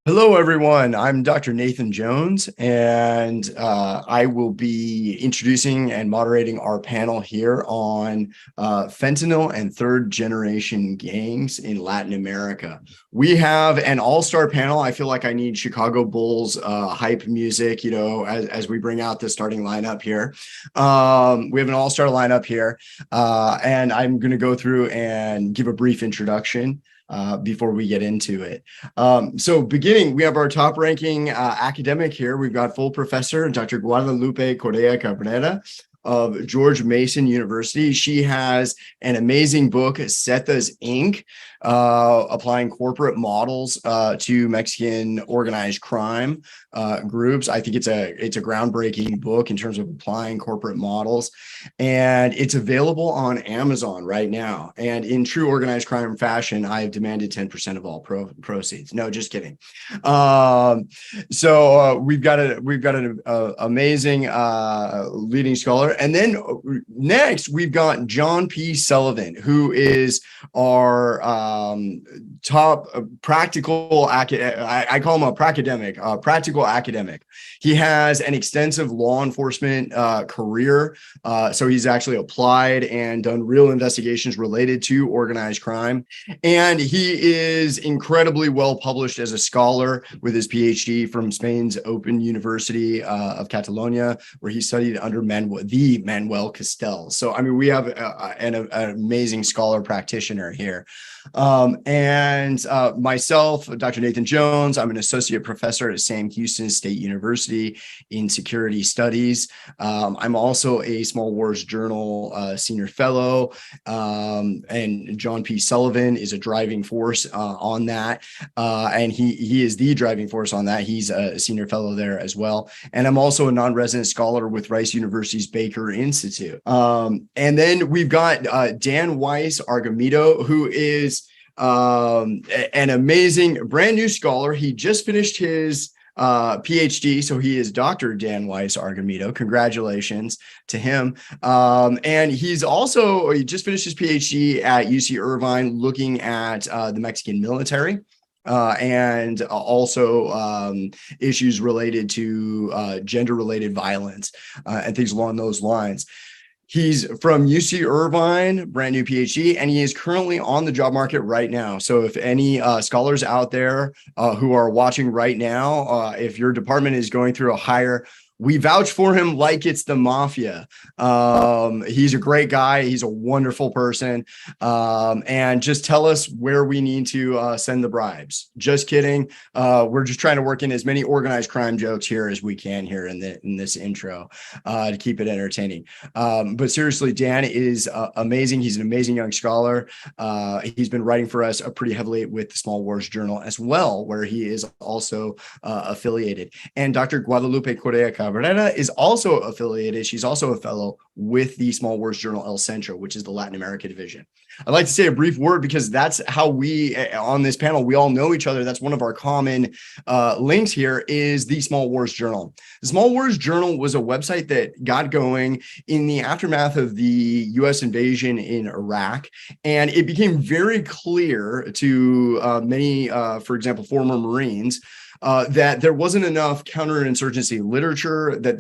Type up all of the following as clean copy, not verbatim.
Hello, everyone. I'm Dr. Nathan Jones, and I will be introducing and moderating our panel here on fentanyl and third generation gangs in Latin America. We have an all-star panel. I feel like I need Chicago Bulls hype music, as we bring out the starting lineup here. We have an all-star lineup here, and I'm going to go through and give a brief introduction before we get into it. So beginning, we have our top ranking academic here. We've got full professor, Dr. Guadalupe Correa Cabrera of George Mason University. She has an amazing book, Cetas Inc., applying corporate models to Mexican organized crime groups. I think it's a groundbreaking book in terms of applying corporate models, and it's available on Amazon right now. And in true organized crime fashion, I have demanded 10% of all proceeds. No, just kidding. So we've got an amazing leading scholar, and then next we've got John P. Sullivan, who is our top practical I call him a practical academic. He has an extensive law enforcement career, so he's actually applied and done real investigations related to organized crime, and he is incredibly well published as a scholar with his PhD from Spain's Open University of Catalonia, where he studied under Manuel Castells. So I mean, we have an amazing scholar practitioner here. And myself, Dr. Nathan Jones, I'm an associate professor at Sam Houston State University in security studies. I'm also a Small Wars Journal senior fellow, and John P. Sullivan is a driving force on that, and he is the driving force on that. He's a senior fellow there as well, and I'm also a non-resident scholar with Rice University's Baker Institute. And then we've got Dan Weisz Argomedo, who is an amazing brand new scholar. He just finished his PhD, so he is Dr. Dan Weisz Argomedo. Congratulations to him. And he just finished his PhD at UC Irvine, looking at the Mexican military. And also issues related to gender-related violence and things along those lines. He's from UC Irvine, brand new PhD, and he is currently on the job market right now. So if any scholars out there who are watching right now, if your department is going through a hire, we vouch for him like it's the mafia. He's a great guy. He's a wonderful person. And just tell us where we need to send the bribes. Just kidding. We're just trying to work in as many organized crime jokes here as we can here in this intro to keep it entertaining. But seriously, Dan is amazing. He's an amazing young scholar. He's been writing for us pretty heavily with the Small Wars Journal as well, where he is also affiliated. And Dr. Guadalupe Correa Cabrera is also affiliated. She's also a fellow with the Small Wars Journal El Centro, which is the Latin America division. I'd like to say a brief word because that's how we, on this panel, we all know each other. That's one of our common links here is the Small Wars Journal. The Small Wars Journal was a website that got going in the aftermath of the U.S. invasion in Iraq, and it became very clear to many, for example, former Marines, that there wasn't enough counterinsurgency literature, that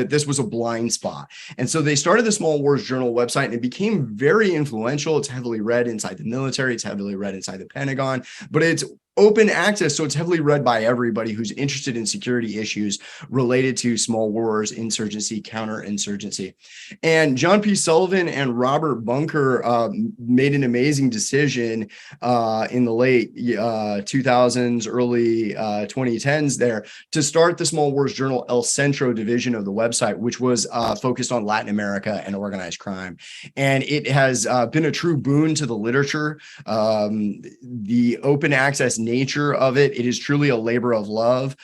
this was a blind spot. And so they started the Small Wars Journal website, and it became very influential. It's heavily read inside the military. It's heavily read inside the Pentagon, but it's open access, so it's heavily read by everybody who's interested in security issues related to small wars, insurgency, counterinsurgency. And John P. Sullivan and Robert Bunker made an amazing decision in the late 2000s, early 2010s there to start the Small Wars Journal El Centro division of the website, which was focused on Latin America and organized crime. And it has been a true boon to the literature. The open access nature of it is truly a labor of love.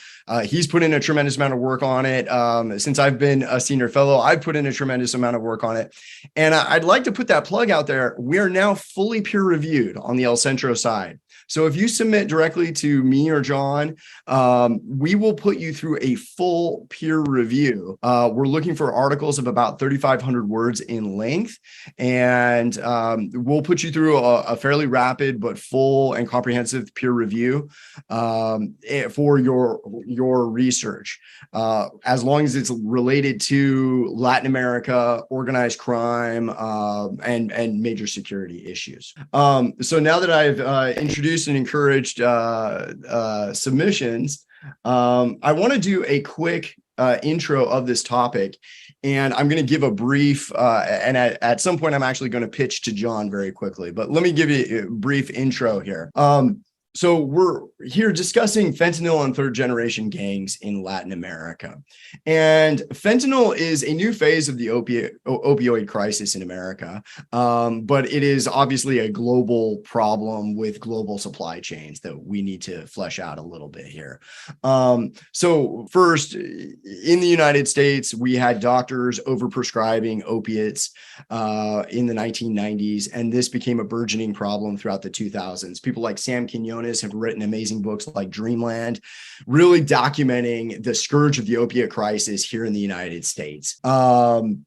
He's put in a tremendous amount of work on it. Since I've been a senior fellow, I've put in a tremendous amount of work on it. And I'd like to put that plug out there. We are now fully peer reviewed on the El Centro side. So if you submit directly to me or John, we will put you through a full peer review. We're looking for articles of about 3,500 words in length, and we'll put you through a fairly rapid but full and comprehensive peer review for your research, as long as it's related to Latin America, organized crime, and major security issues. So now that I've introduced and encouraged submissions, I want to do a quick intro of this topic, and I'm going to give a brief, and at some point I'm actually going to pitch to John very quickly, but let me give you a brief intro here. So we're here discussing fentanyl and third generation gangs in Latin America. And fentanyl is a new phase of the opioid crisis in America, but it is obviously a global problem with global supply chains that we need to flesh out a little bit here. So first, in the United States, we had doctors overprescribing opiates in the 1990s, and this became a burgeoning problem throughout the 2000s. People like Sam Quinones have written amazing books like Dreamland, really documenting the scourge of the opiate crisis here in the United States. And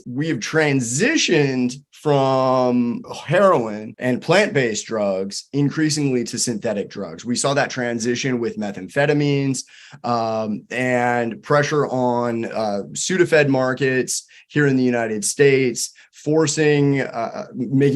we have transitioned from heroin and plant-based drugs increasingly to synthetic drugs. We saw that transition with methamphetamines and pressure on Sudafed markets here in the United States, making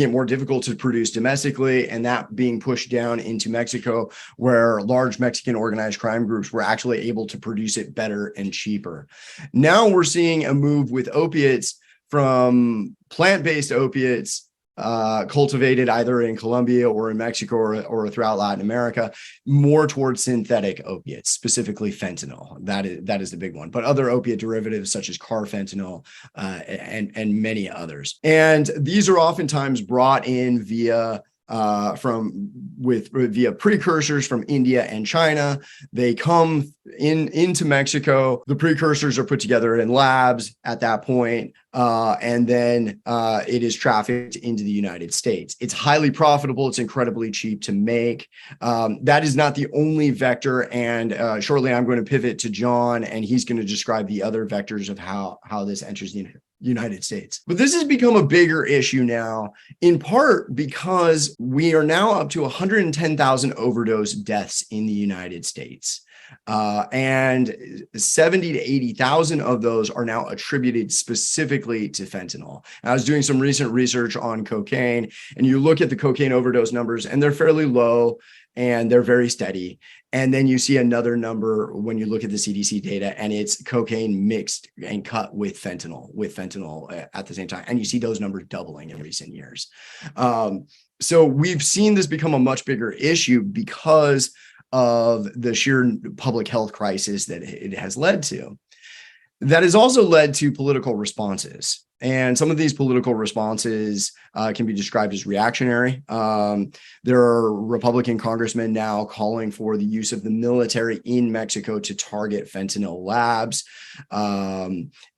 it more difficult to produce domestically, and that being pushed down into Mexico, where large Mexican organized crime groups were actually able to produce it better and cheaper. Now we're seeing a move with opiates from plant-based opiates cultivated either in Colombia or in Mexico or throughout Latin America, more towards synthetic opiates, specifically fentanyl. That is the big one, but other opiate derivatives such as carfentanil and many others. And these are oftentimes brought in via precursors from India and China. They come into Mexico. The precursors are put together in labs at that point, and then it is trafficked into the United States. It's highly profitable. It's incredibly cheap to make. That is not the only vector, and shortly I'm going to pivot to John, and he's going to describe the other vectors of how this enters the United States. But this has become a bigger issue now, in part because we are now up to 110,000 overdose deaths in the United States. And 70 to 80,000 of those are now attributed specifically to fentanyl. And I was doing some recent research on cocaine, and you look at the cocaine overdose numbers, and they're fairly low and they're very steady. And then you see another number when you look at the CDC data, and it's cocaine mixed and cut with fentanyl at the same time. And you see those numbers doubling in recent years. So we've seen this become a much bigger issue because of the sheer public health crisis that it has led to. That has also led to political responses. And some of these political responses can be described as reactionary. There are Republican congressmen now calling for the use of the military in Mexico to target fentanyl labs.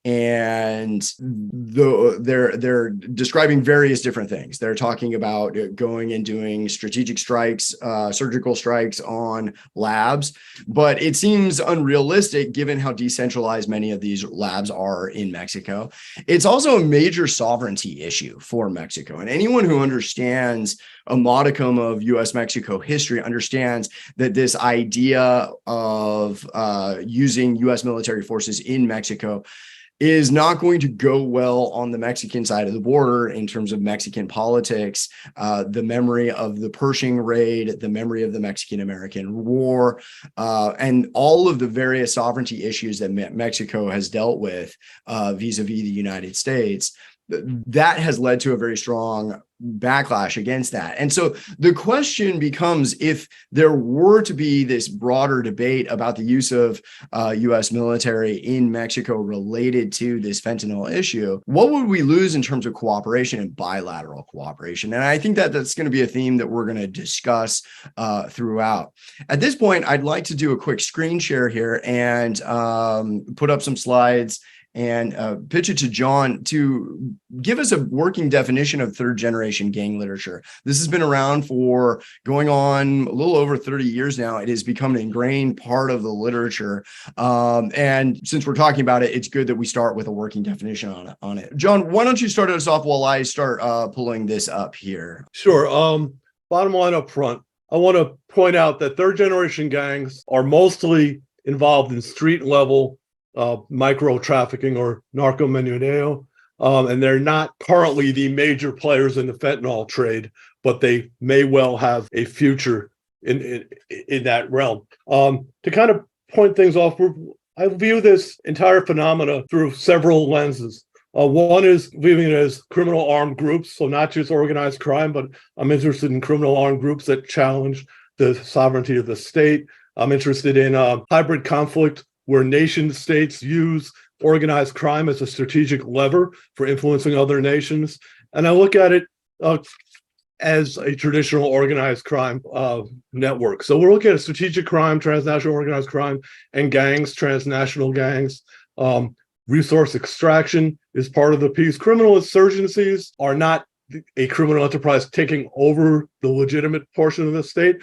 And they're describing various different things. They're talking about going and doing strategic strikes, surgical strikes on labs, but it seems unrealistic given how decentralized many of these labs are in Mexico. It's also a major sovereignty issue for Mexico, and anyone who understands a modicum of U.S.-Mexico history understands that this idea of using U.S. military forces in Mexico is not going to go well on the Mexican side of the border in terms of Mexican politics, the memory of the Pershing raid, the memory of the Mexican-American War, and all of the various sovereignty issues that Mexico has dealt with vis-a-vis the United States. That has led to a very strong backlash against that. And so the question becomes, if there were to be this broader debate about the use of U.S. military in Mexico related to this fentanyl issue, what would we lose in terms of cooperation and bilateral cooperation? And I think that that's going to be a theme that we're going to discuss throughout. At this point, I'd like to do a quick screen share here and put up some slides and pitch it to John to give us a working definition of third generation gang literature. This has been around for going on a little over 30 years now. It has become an ingrained part of the literature. And since we're talking about it, it's good that we start with a working definition on it. John, why don't you start us off while I start pulling this up here? Sure. Bottom line up front, I want to point out that third generation gangs are mostly involved in street level micro trafficking or narcomenudeo, and they're not currently the major players in the fentanyl trade, but they may well have a future in that realm. To kind of point things off, I view this entire phenomena through several lenses. One is viewing it as criminal armed groups, so not just organized crime, but I'm interested in criminal armed groups that challenge the sovereignty of the state. I'm interested in hybrid conflict where nation states use organized crime as a strategic lever for influencing other nations. And I look at it as a traditional organized crime network. So we're looking at strategic crime, transnational organized crime, and gangs, transnational gangs. Resource extraction is part of the piece. Criminal insurgencies are not a criminal enterprise taking over the legitimate portion of the state.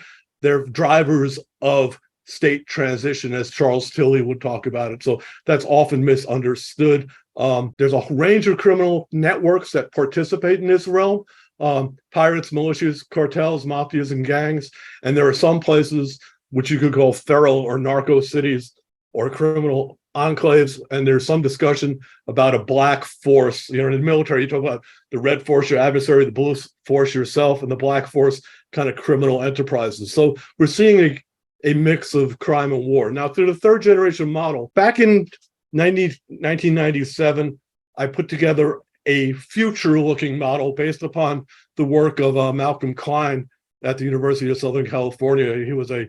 They're drivers of state transition, as Charles Tilly would talk about it. So that's often misunderstood. There's a range of criminal networks that participate in this realm. Pirates, militias, cartels, mafias, and gangs. And there are some places which you could call feral or narco cities or criminal enclaves, and there's some discussion about a black force. In the military, you talk about the red force, your adversary, the blue force, yourself, and the black force, kind of criminal enterprises. So we're seeing a mix of crime and war. Now, through the third generation model, back in 1997, I put together a future-looking model based upon the work of Malcolm Klein at the University of Southern California. He was a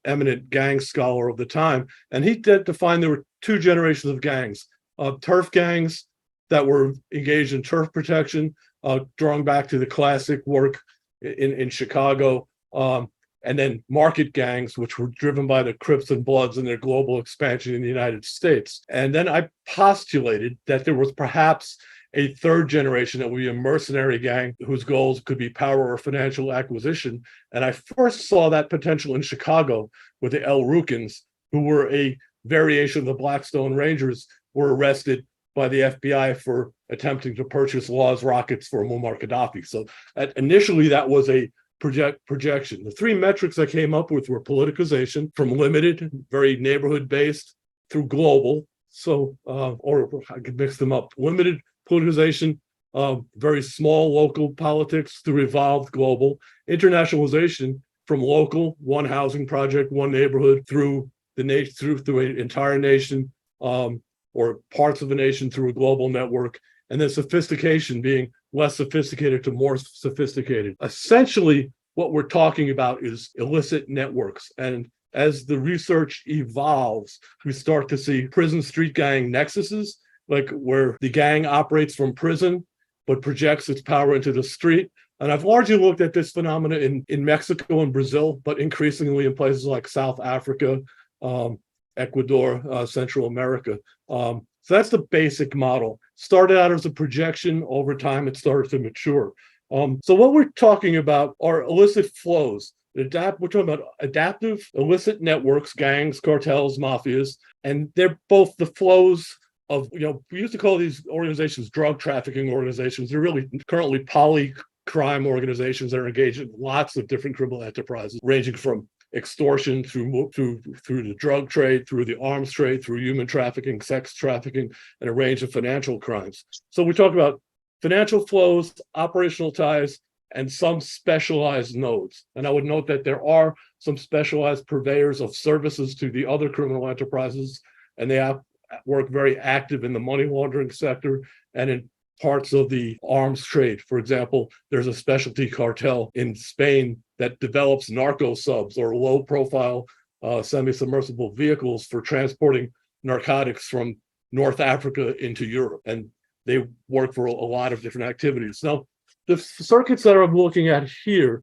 eminent gang scholar of the time, and he did define there were two generations of gangs: turf gangs that were engaged in turf protection, drawing back to the classic work in Chicago, and then market gangs, which were driven by the Crips and Bloods and their global expansion in the United States. And then I postulated that there was perhaps a third generation that would be a mercenary gang whose goals could be power or financial acquisition. And I first saw that potential in Chicago with the El Rukins, who were a variation of the Blackstone Rangers, were arrested by the FBI for attempting to purchase Laws rockets for Muammar Gaddafi. So initially that was a projection. The three metrics I came up with were politicization, from limited, very neighborhood-based, through global. So, or I could mix them up. Limited politicization, very small local politics through evolved global. Internationalization, from local, one housing project, one neighborhood, through the nation, through an entire nation, or parts of a nation, through a global network. And then sophistication, being less sophisticated to more sophisticated. Essentially, what we're talking about is illicit networks. And as the research evolves, we start to see prison street gang nexuses, like where the gang operates from prison, but projects its power into the street. And I've largely looked at this phenomena in Mexico and Brazil, but increasingly in places like South Africa, Ecuador, Central America. So that's the basic model. Started out as a projection. Over time, it started to mature. So what we're talking about are illicit flows. We're talking about adaptive illicit networks, gangs, cartels, mafias, and they're both the flows of, we used to call these organizations drug trafficking organizations. They're really currently poly-crime organizations that are engaged in lots of different criminal enterprises, ranging from extortion through the drug trade, through the arms trade, through human trafficking, sex trafficking, and a range of financial crimes. So we talk about financial flows, operational ties, and some specialized nodes. And I would note that there are some specialized purveyors of services to the other criminal enterprises, and they work very active in the money laundering sector and in parts of the arms trade. For example, there's a specialty cartel in Spain that develops narco subs, or low-profile semi-submersible vehicles for transporting narcotics from North Africa into Europe. And they work for a lot of different activities. Now, the circuits that I'm looking at here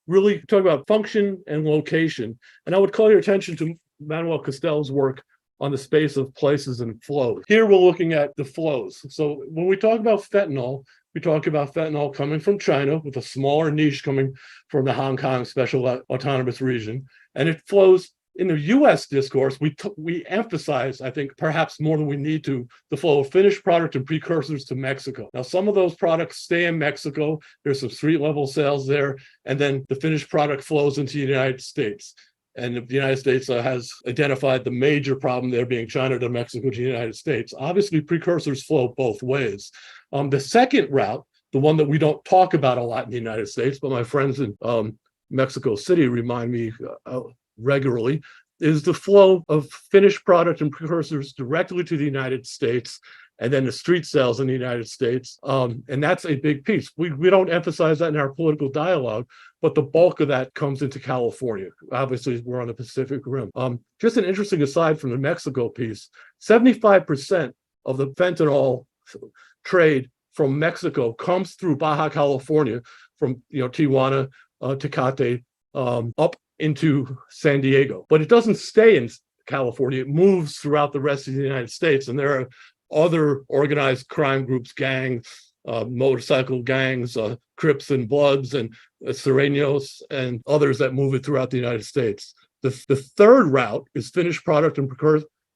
really talk about function and location. And I would call your attention to Manuel Castell's work on the space of places and flows. Here we're looking at the flows. So when we talk about fentanyl, we talk about fentanyl coming from China with a smaller niche coming from the Hong Kong Special Autonomous Region. And it flows in the US discourse. We emphasize, I think, perhaps more than we need to, the flow of finished product and precursors to Mexico. Now, some of those products stay in Mexico. There's some street level sales there. And then the finished product flows into the United States. And the United States has identified the major problem there being China to Mexico to the United States. Obviously, precursors flow both ways. The second route, the one that we don't talk about a lot in the United States, but my friends in Mexico City remind me regularly, is the flow of finished product and precursors directly to the United States, and then the street sales in the United States. And that's a big piece. We don't emphasize that in our political dialogue, but the bulk of that comes into California. Obviously, we're on the Pacific Rim. Just an interesting aside from the Mexico piece, 75% of the fentanyl trade from Mexico comes through Baja California, from Tijuana, Tecate, up into San Diego. But it doesn't stay in California. It moves throughout the rest of the United States. And there are other organized crime groups, gangs, motorcycle gangs, Crips and Bloods and Serenos and others that move it throughout the United States. The third route is finished product and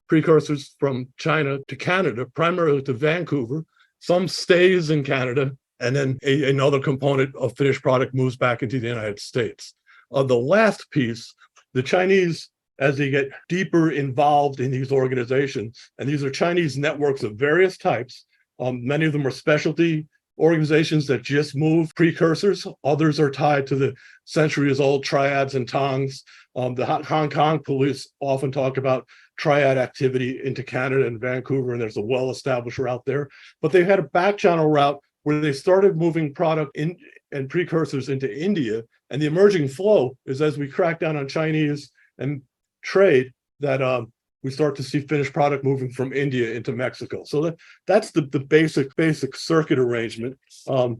precursors from China to Canada, primarily to Vancouver. Some stays in Canada, and then another component of finished product moves back into the United States. The last piece, the Chinese, as they get deeper involved in these organizations, and these are Chinese networks of various types. Many of them are specialty organizations that just move precursors. Others are tied to the centuries-old triads and tongs. The Hong Kong police often talk about triad activity into Canada and Vancouver, and there's a well-established route there. But they had a back channel route where they started moving product in and precursors into India. And the emerging flow is, as we crack down on Chinese and trade, that we start to see finished product moving from India into Mexico. So that's the basic circuit arrangement.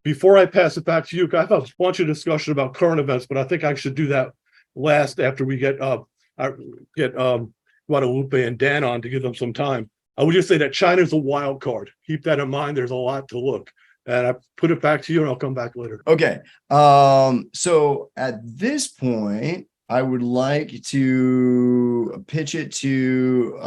Before I pass it back to you, I have a bunch of discussion about current events, but I think I should do that last after we get Guadalupe and Dan on to give them some time. I would just say that China's a wild card. Keep that in mind. There's a lot to look. And I put it back to you, and I'll come back later. Okay. So at this point, I would like to pitch it to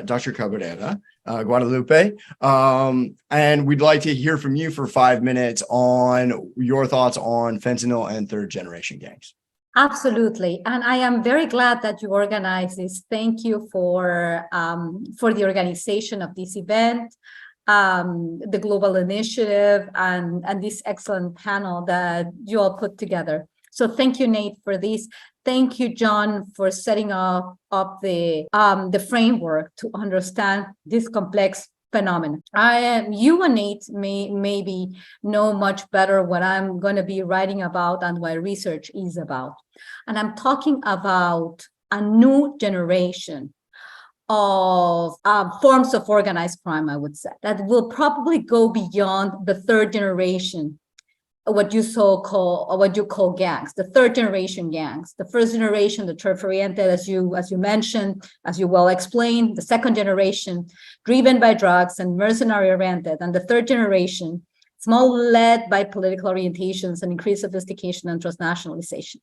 Dr. Cabrera, Guadalupe, and we'd like to hear from you for 5 minutes on your thoughts on fentanyl and third generation gangs. Absolutely. And I am very glad that you organized this. Thank you for the organization of this event, the global initiative, and this excellent panel that you all put together. So thank you, Nate, for this. Thank you, John, for setting up the framework to understand this complex phenomenon. You and Nate maybe know much better what I'm going to be writing about and what research is about. And I'm talking about a new generation of forms of organized crime, I would say, that will probably go beyond the third generation, what you call gangs, the third generation gangs. The first generation, the turf-oriented, as you mentioned, as you well explained, the second generation, driven by drugs and mercenary-oriented, and the third generation, small, led by political orientations and increased sophistication and transnationalization.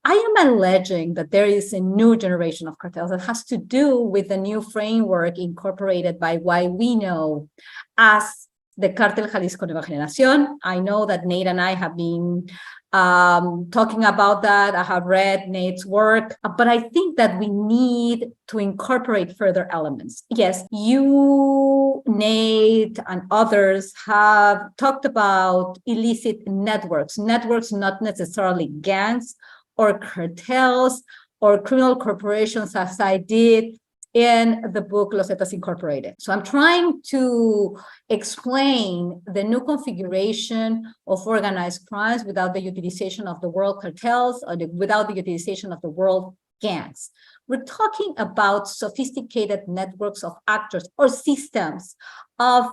I am alleging that there is a new generation of cartels that has to do with the new framework incorporated by what we know as the Cartel Jalisco Nueva Generación. I know that Nate and I have been talking about that. I have read Nate's work, but I think that we need to incorporate further elements. Yes, you, Nate, and others have talked about illicit networks not necessarily gangs or cartels or criminal corporations, as I did in the book Los Zetas Incorporated. So I'm trying to explain the new configuration of organized crimes without the utilization of the word cartels or without the utilization of the word gangs. We're talking about sophisticated networks of actors or systems of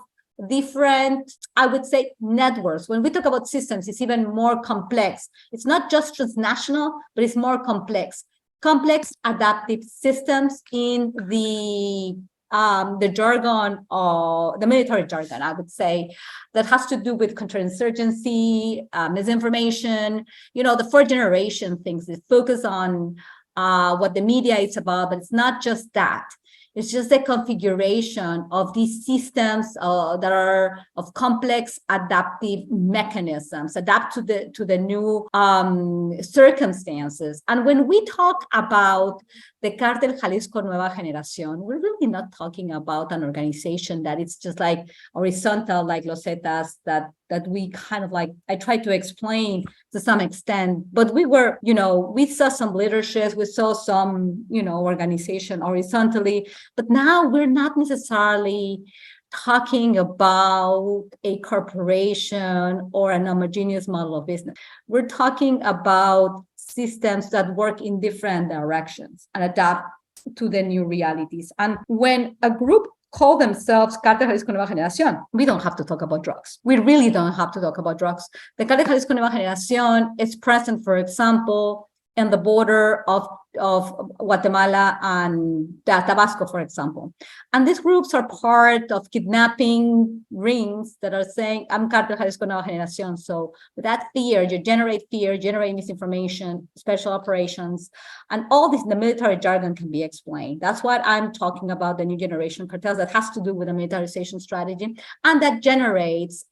different, I would say, networks. When we talk about systems, it's even more complex. It's not just transnational, but it's more complex. complex adaptive systems in the jargon, or the military jargon, I would say, that has to do with counterinsurgency, misinformation, the fourth generation things that focus on what the media is about, but it's not just that. It's just the configuration of these systems that are of complex adaptive mechanisms, adapt to the new circumstances. And when we talk about the Cartel Jalisco Nueva Generación, we're really not talking about an organization that it's just like horizontal, like Los Zetas, that we kind of like, I tried to explain to some extent, but we were, we saw some leadership, we saw some, organization horizontally, but now we're not necessarily talking about a corporation or an homogeneous model of business. We're talking about systems that work in different directions and adapt to the new realities. And when a group call themselves Cartel Jalisco Nueva Generación, we don't have to talk about drugs. We really don't have to talk about drugs. The Cartel Jalisco Nueva Generación is present, for example, in the border of Guatemala and Tabasco, for example. And these groups are part of kidnapping rings that are saying, I'm Cartel Jalisco Nueva Generación. So with that fear, you generate misinformation, special operations, and all this, the military jargon can be explained. That's what I'm talking about, the new generation cartels that has to do with the militarization strategy, and that generates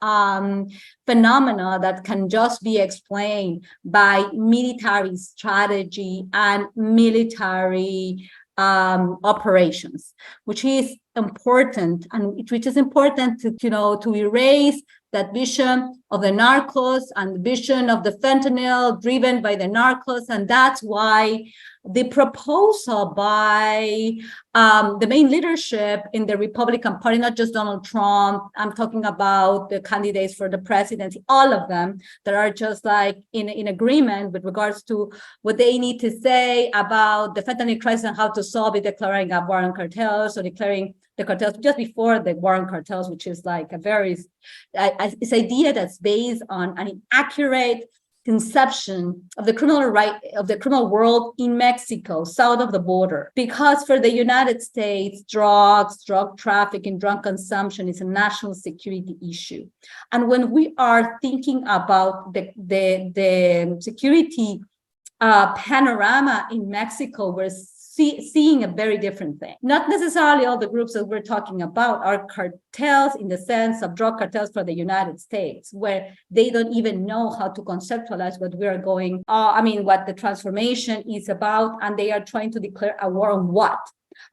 phenomena that can just be explained by military strategy and military operations, which is important, and which is important to erase that vision of the narcos and the vision of the fentanyl driven by the narcos. And that's why the proposal by the main leadership in the Republican Party, not just Donald Trump, I'm talking about the candidates for the presidency, all of them that are just like in agreement with regards to what they need to say about the fentanyl crisis and how to solve it, declaring a war on cartels, or declaring the cartels just before the war on cartels, which is like a very, it's idea that's based on an inaccurate conception of the criminal world in Mexico, south of the border. Because for the United States, drug trafficking, drug consumption is a national security issue. And when we are thinking about the security panorama in Mexico, we're seeing a very different thing. Not necessarily all the groups that we're talking about are cartels in the sense of drug cartels for the United States, where they don't even know how to conceptualize what we are going, what the transformation is about, and they are trying to declare a war on what?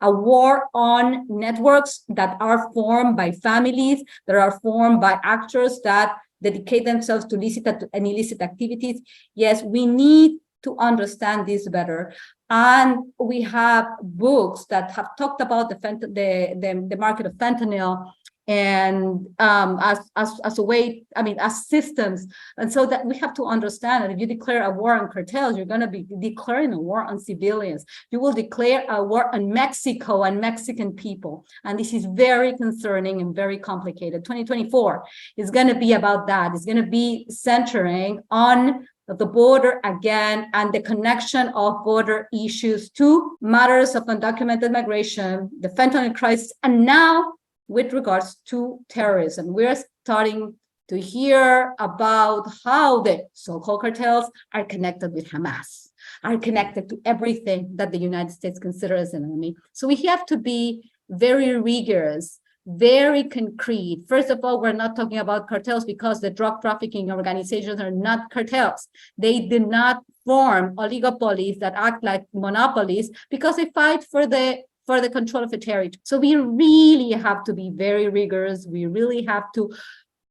A war on networks that are formed by families, that are formed by actors that dedicate themselves to illicit and illicit activities. Yes, we need to understand this better. And we have books that have talked about the market of fentanyl and as a way, as systems. And so that we have to understand that if you declare a war on cartels, you're going to be declaring a war on civilians. You will declare a war on Mexico and Mexican people. And this is very concerning and very complicated. 2024 is going to be about that. It's going to be centering on the border again, and the connection of border issues to matters of undocumented migration, the fentanyl crisis, and now with regards to terrorism. We're starting to hear about how the so-called cartels are connected with Hamas, are connected to everything that the United States considers an enemy. So we have to be very rigorous, very concrete. First of all, we're not talking about cartels because the drug trafficking organizations are not cartels. They do not form oligopolies that act like monopolies because they fight for the control of a territory. So we really have to be very rigorous. We really have to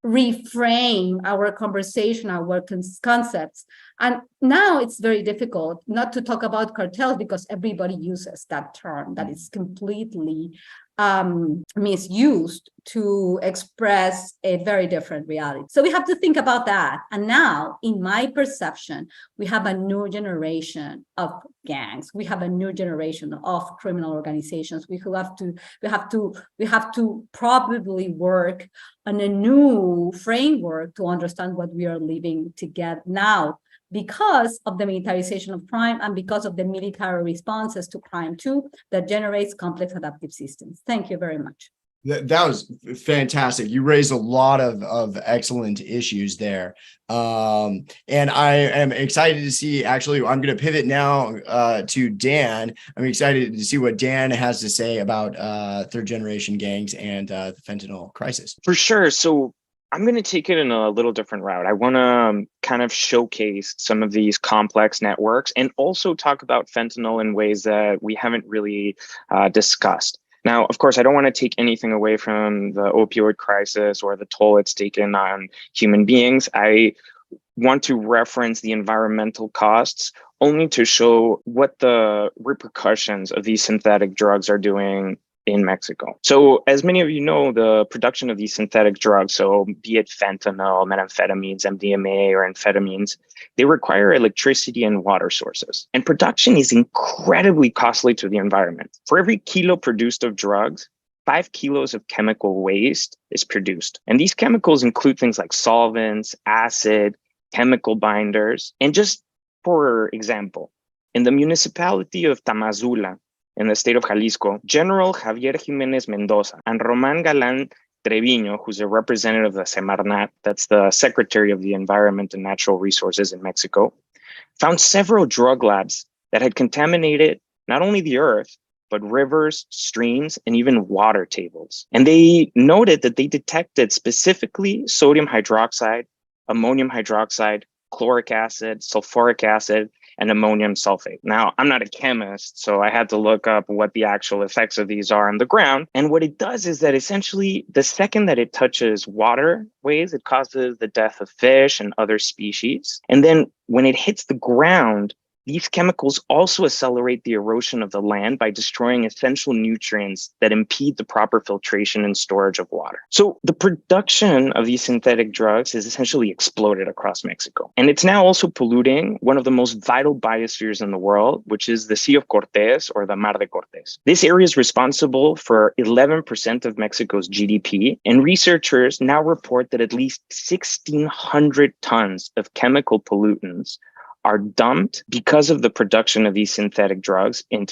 reframe our conversation, our concepts. And now it's very difficult not to talk about cartels because everybody uses that term that is completely misused to express a very different reality. So we have to think about that. And now, in my perception, we have a new generation of gangs. We have a new generation of criminal organizations. We have to probably work on a new framework to understand what we are living together now because of the militarization of crime and because of the military responses to crime too, that generates complex adaptive systems. Thank you very much. That was fantastic. You raised a lot of excellent issues there. And I am excited to see, actually, I'm going to pivot now to Dan. I'm excited to see what Dan has to say about third generation gangs and the fentanyl crisis. For sure. So I'm going to take it in a little different route. I want to kind of showcase some of these complex networks and also talk about fentanyl in ways that we haven't really discussed. Now, of course, I don't want to take anything away from the opioid crisis or the toll it's taken on human beings. I want to reference the environmental costs only to show what the repercussions of these synthetic drugs are doing in Mexico. So as many of you know, the production of these synthetic drugs, so be it fentanyl, methamphetamines, MDMA, or amphetamines, they require electricity and water sources. And production is incredibly costly to the environment. For every kilo produced of drugs, 5 kilos of chemical waste is produced. And these chemicals include things like solvents, acid, chemical binders. And just for example, in the municipality of Tamazula, in the state of Jalisco, General Javier Jiménez Mendoza and Román Galán Treviño, who's a representative of the Semarnat, that's the Secretary of the Environment and Natural Resources in Mexico, found several drug labs that had contaminated not only the earth, but rivers, streams, and even water tables. And they noted that they detected specifically sodium hydroxide, ammonium hydroxide, chloric acid, sulfuric acid, and ammonium sulfate. Now, I'm not a chemist, so I had to look up what the actual effects of these are on the ground. And what it does is that essentially the second that it touches waterways, it causes the death of fish and other species. And then when it hits the ground, these chemicals also accelerate the erosion of the land by destroying essential nutrients that impede the proper filtration and storage of water. So the production of these synthetic drugs has essentially exploded across Mexico. And it's now also polluting one of the most vital biospheres in the world, which is the Sea of Cortés or the Mar de Cortés. This area is responsible for 11% of Mexico's GDP. And researchers now report that at least 1,600 tons of chemical pollutants are dumped because of the production of these synthetic drugs in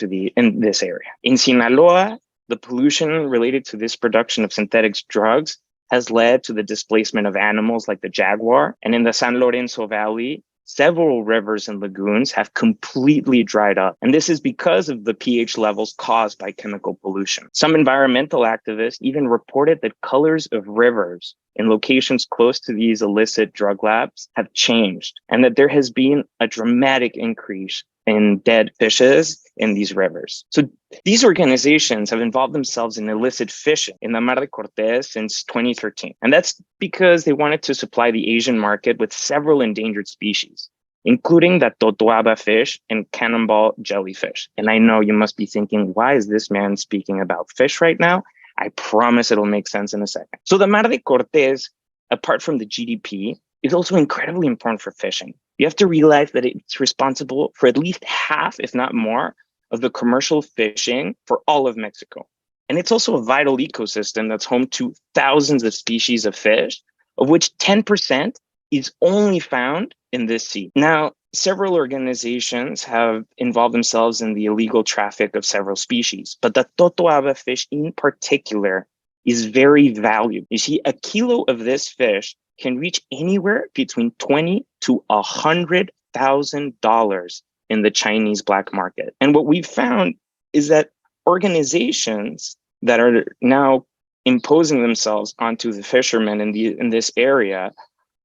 this area. In Sinaloa, the pollution related to this production of synthetic drugs has led to the displacement of animals like the jaguar. And in the San Lorenzo Valley, several rivers and lagoons have completely dried up. And this is because of the pH levels caused by chemical pollution. Some environmental activists even reported that colors of rivers in locations close to these illicit drug labs have changed, and that there has been a dramatic increase in dead fishes in these rivers. So these organizations have involved themselves in illicit fishing in the Mar de Cortés since 2013. And that's because they wanted to supply the Asian market with several endangered species, including the totoaba fish and cannonball jellyfish. And I know you must be thinking, why is this man speaking about fish right now? I promise it'll make sense in a second. So the Mar de Cortés, apart from the GDP, is also incredibly important for fishing. You have to realize that it's responsible for at least half, if not more, of the commercial fishing for all of Mexico. And it's also a vital ecosystem that's home to thousands of species of fish, of which 10% is only found in this sea. Now, several organizations have involved themselves in the illegal traffic of several species, but the totoaba fish in particular is very valuable. You see, a kilo of this fish can reach anywhere between $20,000 to $100,000 in the Chinese black market. And what we've found is that organizations that are now imposing themselves onto the fishermen in this area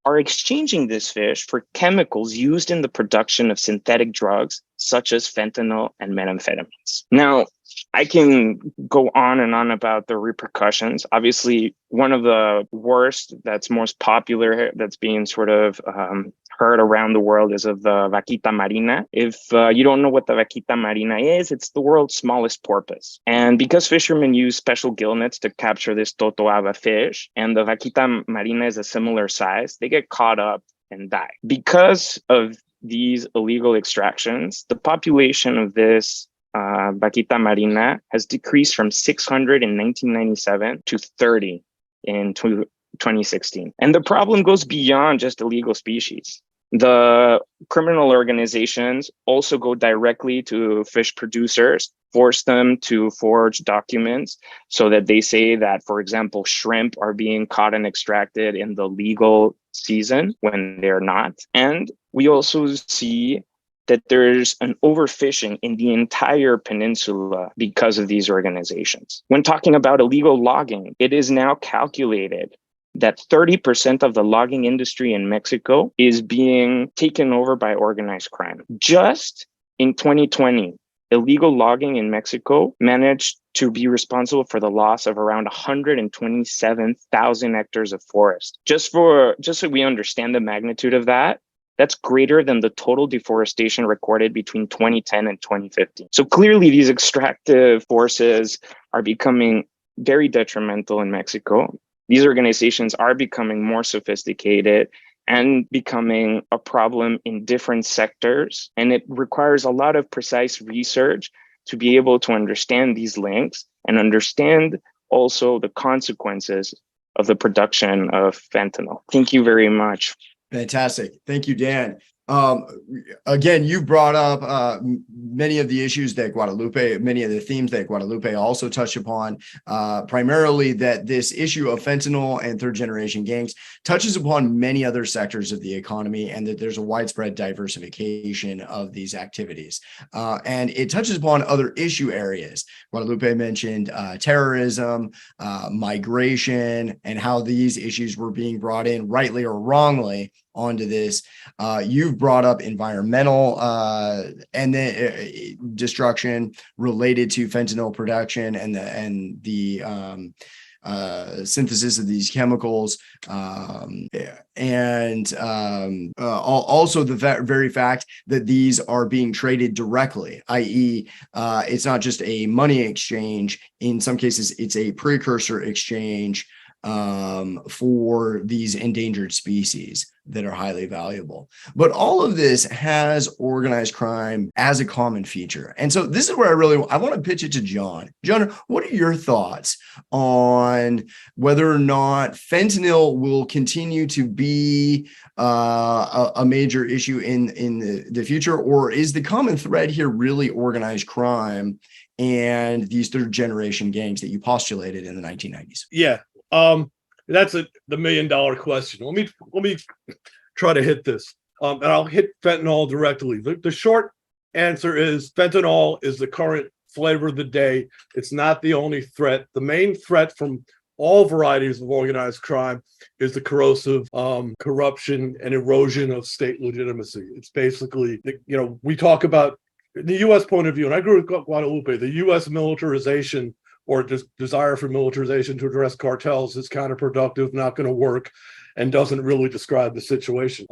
are exchanging this fish for chemicals used in the production of synthetic drugs, such as fentanyl and methamphetamines. Now, I can go on and on about the repercussions. Obviously, one of the worst that's most popular that's being sort of heard around the world is of the vaquita marina. If you don't know what the vaquita marina is, it's the world's smallest porpoise. And because fishermen use special gill nets to capture this totoaba fish, and the vaquita marina is a similar size, they get caught up and die. Because of these illegal extractions, the population of this vaquita marina has decreased from 600 in 1997 to 30 in 2016. And the problem goes beyond just illegal species. The criminal organizations also go directly to fish producers, force them to forge documents so that they say that, for example, shrimp are being caught and extracted in the legal season when they're not. And we also see that there's an overfishing in the entire peninsula because of these organizations. When talking about illegal logging, it is now calculated that 30% of the logging industry in Mexico is being taken over by organized crime. Just in 2020, illegal logging in Mexico managed to be responsible for the loss of around 127,000 hectares of forest. Just so we understand the magnitude of that, that's greater than the total deforestation recorded between 2010 and 2015. So clearly these extractive forces are becoming very detrimental in Mexico. These organizations are becoming more sophisticated and becoming a problem in different sectors. And it requires a lot of precise research to be able to understand these links and understand also the consequences of the production of fentanyl. Thank you very much. Fantastic. Thank you, Dan. Again, you brought up many of the issues that Guadalupe, many of the themes that Guadalupe also touched upon, primarily that this issue of fentanyl and third generation gangs touches upon many other sectors of the economy, and that there's a widespread diversification of these activities. And it touches upon other issue areas. Guadalupe mentioned terrorism, migration, and how these issues were being brought in, rightly or wrongly, onto this. You've brought up environmental and the destruction related to fentanyl production and the synthesis of these chemicals, and also the very fact that these are being traded directly, i.e., it's not just a money exchange. In some cases, it's a precursor exchange for these endangered species that are highly valuable. But all of this has organized crime as a common feature. And so this is where I want to pitch it to John. John, what are your thoughts on whether or not fentanyl will continue to be a major issue in the future, or is the common thread here really organized crime and these third generation gangs that you postulated in the 1990s? Yeah. That's the $1 million question. Let me try to hit this. And I'll hit fentanyl directly. The short answer is fentanyl is the current flavor of the day. It's not the only threat. The main threat from all varieties of organized crime is the corrosive corruption and erosion of state legitimacy. It's basically, we talk about the U.S. point of view, and I agree with Guadalupe, the U.S. militarization or desire for militarization to address cartels is counterproductive, not going to work, and doesn't really describe the situation.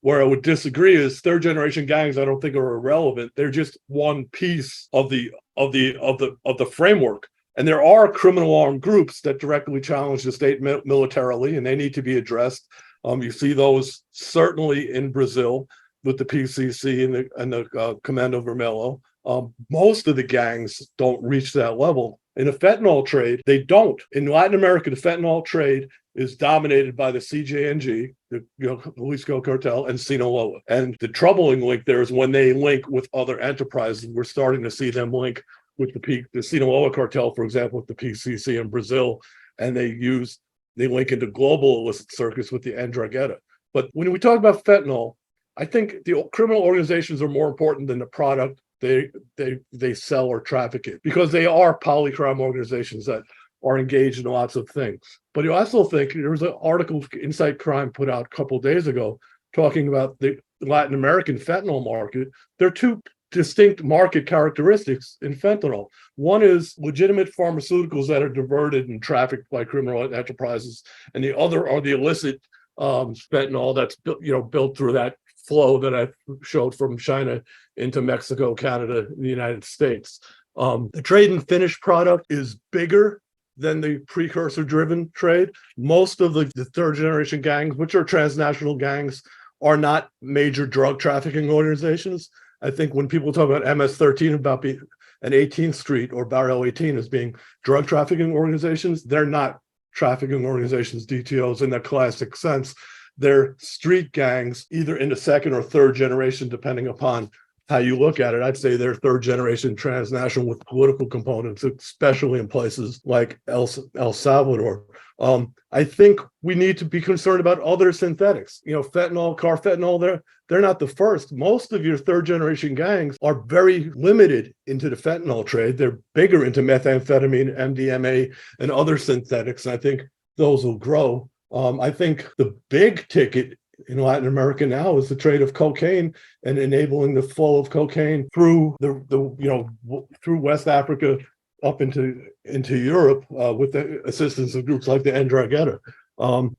Where I would disagree is third generation gangs, I don't think are irrelevant. They're just one piece of the framework. And there are criminal armed groups that directly challenge the state militarily, and they need to be addressed. You see those certainly in Brazil with the PCC and the Comando Vermelho. Most of the gangs don't reach that level. In the fentanyl trade, they don't. In Latin America, the fentanyl trade is dominated by the CJNG, the Jalisco cartel, and Sinaloa. And the troubling link there is when they link with other enterprises. We're starting to see them link with the Sinaloa cartel, for example, with the PCC in Brazil, and they link into global illicit circuits with the Andrangheta. But when we talk about fentanyl, I think the criminal organizations are more important than the product they sell or traffic it, because they are polycrime organizations that are engaged in lots of things. But you also think there was an article Insight Crime put out a couple of days ago talking about the Latin American fentanyl market. There are two distinct market characteristics in fentanyl. One is legitimate pharmaceuticals that are diverted and trafficked by criminal enterprises, and the other are the illicit fentanyl that's built through that flow that I showed from China into Mexico, Canada, and the United States. The trade in finished product is bigger than the precursor-driven trade. Most of the third-generation gangs, which are transnational gangs, are not major drug trafficking organizations. I think when people talk about MS-13, about an 18th Street or Barrio 18 as being drug trafficking organizations, they're not trafficking organizations, DTOs, in that classic sense. they're street gangs, either in the second or third generation, depending upon how you look at it. I'd say they're third generation transnational with political components, especially in places like El Salvador. I think we need to be concerned about other synthetics. Fentanyl, carfentanil, they're not the first. Most of your third generation gangs are very limited into the fentanyl trade. They're bigger into methamphetamine, MDMA, and other synthetics. And I think those will grow. I think the big ticket in Latin America now is the trade of cocaine and enabling the flow of cocaine through through West Africa up into Europe with the assistance of groups like the Ndrangheta.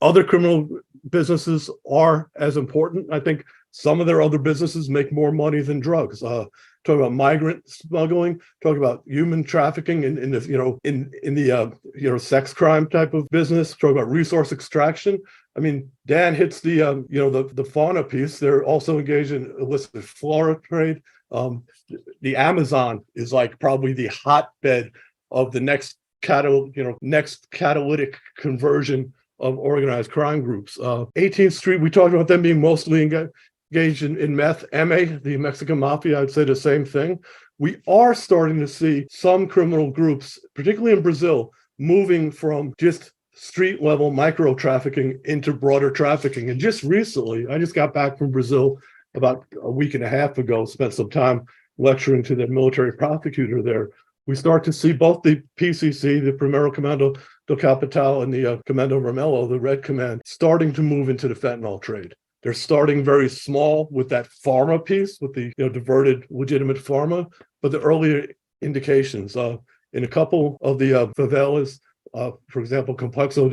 Other criminal businesses are as important. I think some of their other businesses make more money than drugs. Talk about migrant smuggling, talk about human trafficking in the sex crime type of business, talk about resource extraction. I mean, Dan hits the fauna piece. They're also engaged in illicit flora trade. The Amazon is like probably the hotbed of the next catalytic conversion of organized crime groups. 18th Street, we talked about them being mostly engaged in meth. MA, the Mexican mafia, I'd say the same thing. We are starting to see some criminal groups, particularly in Brazil, moving from just street level micro trafficking into broader trafficking. And just recently, I just got back from Brazil about a week and a half ago, spent some time lecturing to the military prosecutor there. We start to see both the PCC, the Primeiro Comando do Capital, and the Comando Vermelho, the Red Command, starting to move into the fentanyl trade. They're starting very small with that pharma piece, with the diverted legitimate pharma, but the earlier indications in a couple of the favelas, for example, Complexo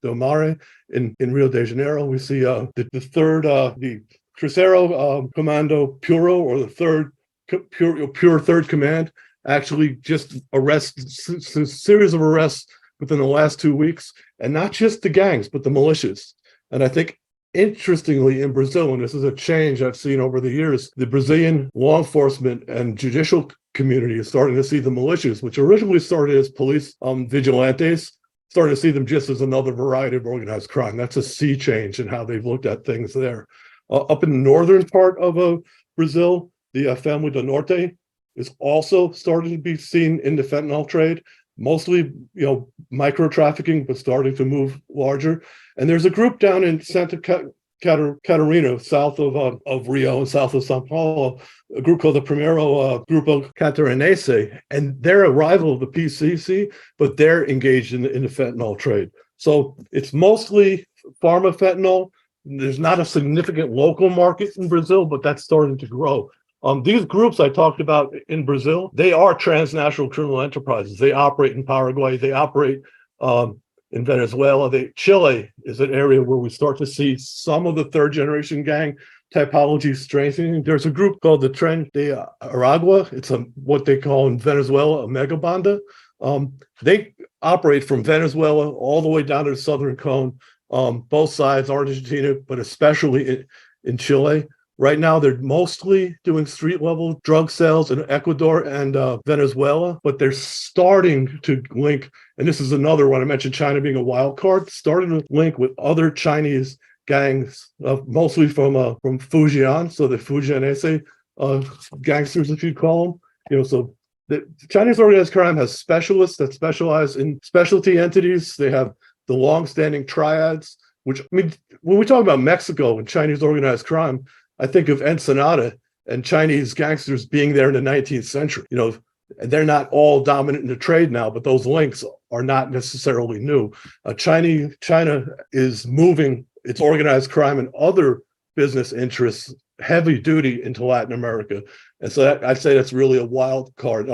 do Mare in Rio de Janeiro, we see the Terceiro Comando Puro, or the third pure third command, actually just a series of arrests within the last 2 weeks, and not just the gangs, but the militias. And I think, interestingly, in Brazil, and this is a change I've seen over the years, the Brazilian law enforcement and judicial community is starting to see the militias, which originally started as police vigilantes, starting to see them just as another variety of organized crime. That's a sea change in how they've looked at things there. Up in the northern part of Brazil, the Family do Norte is also starting to be seen in the fentanyl trade, mostly micro trafficking, but starting to move larger. And there's a group down in Santa Catarina, south of Rio and south of Sao Paulo, a group called the Primeiro Grupo Catarinense, and they're a rival of the PCC, but they're engaged in the fentanyl trade. So it's mostly pharma fentanyl. There's not a significant local market in Brazil, but that's starting to grow. These groups I talked about in Brazil, they are transnational criminal enterprises. They operate in Paraguay. They operate in Venezuela. Chile is an area where we start to see some of the third generation gang typology strengthening. There's a group called the Tren de Aragua. It's what they call in Venezuela a mega banda. They operate from Venezuela all the way down to the southern cone, both sides, Argentina, but especially in Chile. Right now, they're mostly doing street-level drug sales in Ecuador and Venezuela, but they're starting to link, and this is another one, I mentioned China being a wild card, starting to link with other Chinese gangs, mostly from Fujian, so the Fujianese gangsters, if you call them. So the Chinese organized crime has specialists that specialize in specialty entities. They have the long-standing triads, which, I mean, when we talk about Mexico and Chinese organized crime, I think of Ensenada and Chinese gangsters being there in the 19th century. And they're not all dominant in the trade now, but those links are not necessarily new. China is moving its organized crime and other business interests heavy duty into Latin America. And so I'd say that's really a wild card.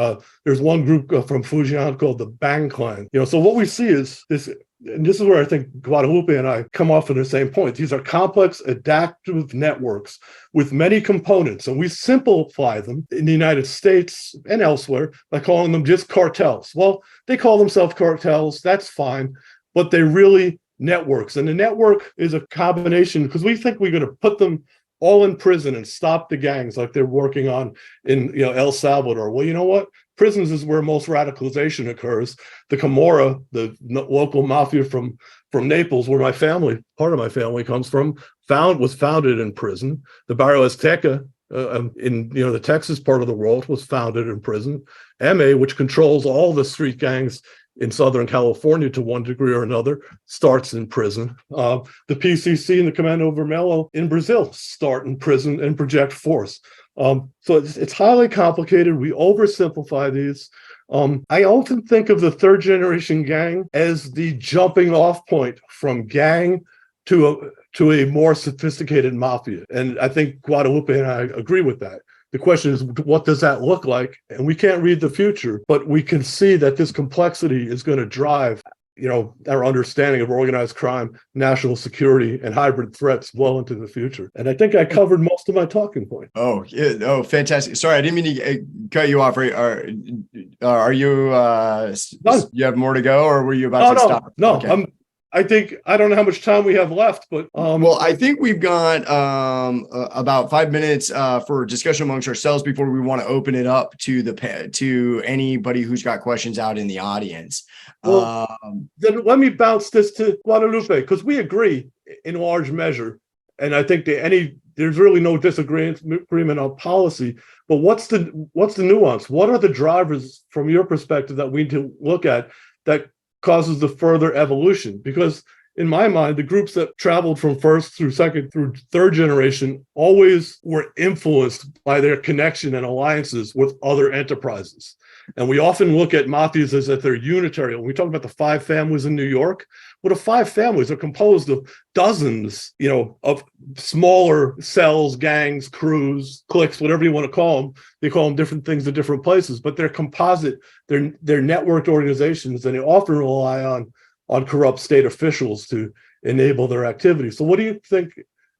There's one group from Fujian called the Bang Clan. So what we see is this, and this is where I think Guadalupe and I come off on the same point. These are complex, adaptive networks with many components, and we simplify them in the United States and elsewhere by calling them just cartels. Well, they call themselves cartels, that's fine, but they're really networks. And the network is a combination, because we think we're going to put them all in prison and stop the gangs like they're working on in El Salvador. Well, you know what? prisons is where most radicalization occurs. The Camorra, the local mafia from Naples, where part of my family comes from, was founded in prison. The Barrio Azteca in the Texas part of the world was founded in prison. MA, which controls all the street gangs in Southern California to one degree or another, starts in prison. The PCC and the Comando Vermelho in Brazil start in prison and project force. So it's highly complicated. We oversimplify these. I often think of the third generation gang as the jumping off point from gang to a more sophisticated mafia. And I think Guadalupe and I agree with that. The question is, what does that look like? And we can't read the future, but we can see that this complexity is going to drive, our understanding of organized crime, national security, and hybrid threats well into the future. And I think I covered most of my talking point. Oh, yeah. Oh, fantastic. Sorry, I didn't mean to cut you off. Are you, you have more to go, or were you about to stop? No, okay. I don't know how much time we have left, but well, I think we've got about 5 minutes for discussion amongst ourselves before we want to open it up to anybody who's got questions out in the audience. Well, then let me bounce this to Guadalupe, because we agree in large measure, and I think there's really no disagreement on policy. But what's the nuance? What are the drivers from your perspective that we need to look at that causes the further evolution? Because in my mind, the groups that traveled from first through second through third generation always were influenced by their connection and alliances with other enterprises. And we often look at mafias as if they're unitary. When we talk about the 5 families in New York, well, the 5 families are composed of dozens, of smaller cells, gangs, crews, cliques, whatever you want to call them. They call them different things in different places, but they're composite. They're networked organizations, and they often rely on corrupt state officials to enable their activity. So what do you think?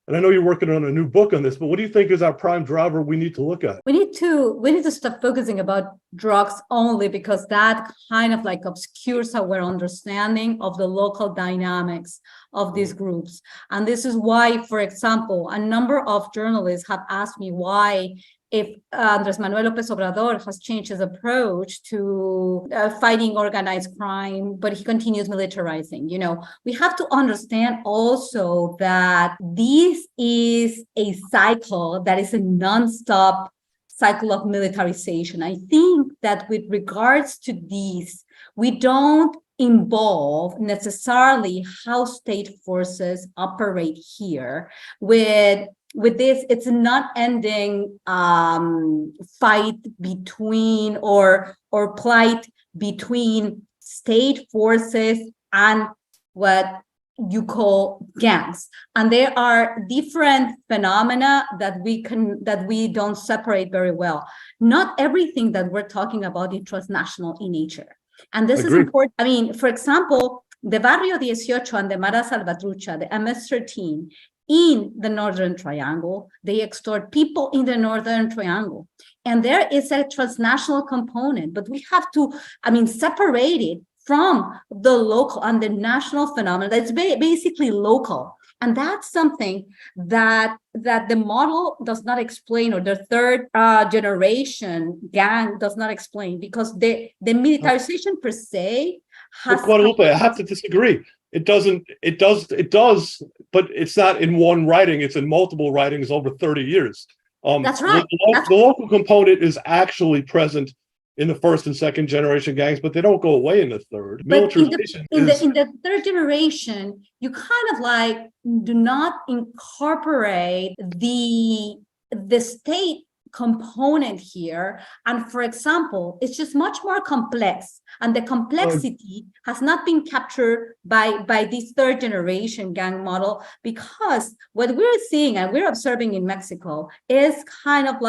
And I know you're working on a new book on this, but what do you think is our prime driver we need to look at? We need to stop focusing about drugs only, because that kind of obscures our understanding of the local dynamics of these groups. And this is why, for example, a number of journalists have asked me why, if Andrés Manuel López Obrador has changed his approach to fighting organized crime, but he continues militarizing. We have to understand also that this is a cycle that is a nonstop cycle of militarization. I think that with regards to these, we don't involve necessarily how state forces operate here. With this, it's a not ending fight between or plight between state forces and what you call gangs. And there are different phenomena that we don't separate very well. Not everything that we're talking about is transnational in nature. And this is important. I mean, for example, the Barrio 18 and the Mara Salvatrucha, the MS-13, in the Northern Triangle, they extort people in the Northern Triangle. And there is a transnational component, but we have to, separate it from the local and the national phenomenon that's basically local. And that's something that the model does not explain, or the third generation gang does not explain, because the militarization per se has... Guadalupe, I have to disagree. It does, but it's not in one writing. It's in multiple writings over 30 years. That's right. The local component is actually present in the first and second generation gangs, but they don't go away in the third. But in the third generation, you kind of do not incorporate the state component here. And for example, it's just much more complex, and the complexity has not been captured by this third generation gang model, because what we're seeing and we're observing in Mexico is kind of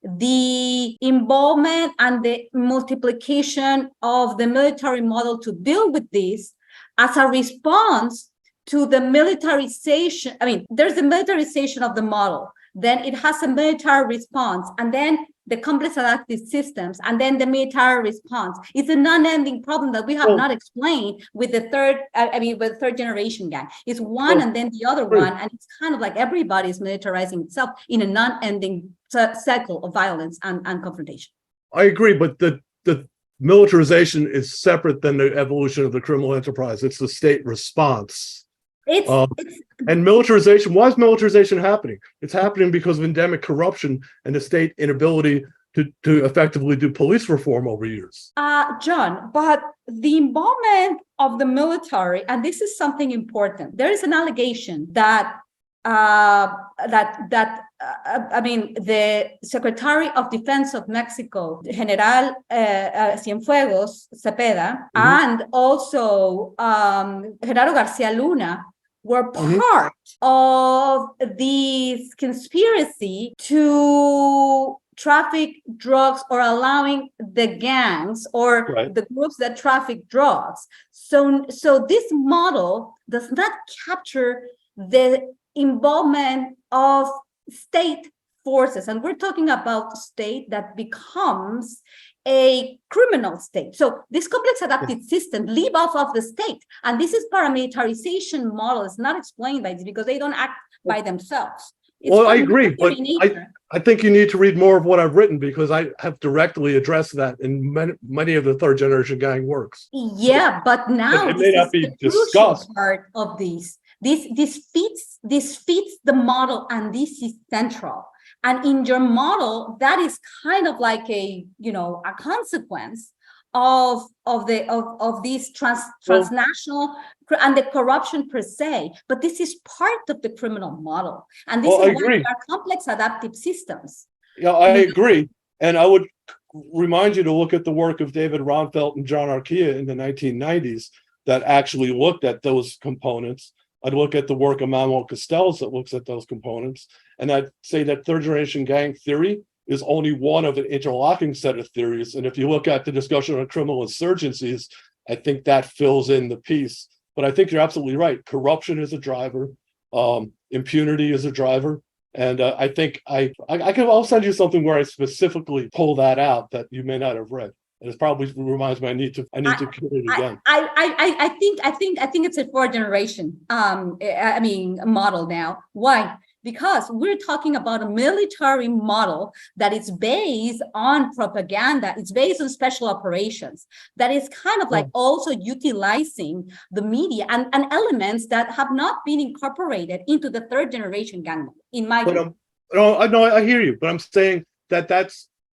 the involvement and the multiplication of the military model to deal with this as a response to the militarization. There's the militarization of the model, then it has a military response, and then the complex adaptive systems, and then the military response. It's a non-ending problem that we have not explained with the third generation gang. It's one and then the other one, and it's kind of everybody's militarizing itself in a non-ending cycle of violence and confrontation. I agree, but the the militarization is separate than the evolution of the criminal enterprise. It's the state response. And militarization, why is militarization happening? It's happening because of endemic corruption and the state inability to effectively do police reform over years. John, but the involvement of the military, and this is something important, there is an allegation that the Secretary of Defense of Mexico, General Cienfuegos Cepeda, and also Genaro Garcia Luna were part of this conspiracy to traffic drugs or allowing the gangs or the groups that traffic drugs. So this model does not capture the involvement of state forces, and we're talking about a state that becomes a criminal state. So this complex adaptive system live off of the state, and this is paramilitarization model is not explained by this because they don't act by themselves. I agree, but I think you need to read more of what I've written because I have directly addressed that in many of the third generation gang works. Yeah, but now it may not be discussed. Part of this. This fits the model, and this is central. And in your model, that is kind of like a consequence of these transnational and the corruption per se. But this is part of the criminal model, and this is why there are complex adaptive systems. Yeah, I agree, and I would remind you to look at the work of David Ronfelt and John Arquilla in the 1990s that actually looked at those components. I'd look at the work of Manuel Castells that looks at those components, and I'd say that third generation gang theory is only one of an interlocking set of theories. And if you look at the discussion on criminal insurgencies, I think that fills in the piece. But I think you're absolutely right. Corruption is a driver. Impunity is a driver. And I think I'll send you something where I specifically pull that out that you may not have read. And it probably reminds me I need to get it again. I think it's a fourth generation model now. Why? Because we're talking about a military model that is based on propaganda. It's based on special operations. That is kind of like also utilizing the media and elements that have not been incorporated into the third generation gang model, in my view. I hear you, but I'm saying that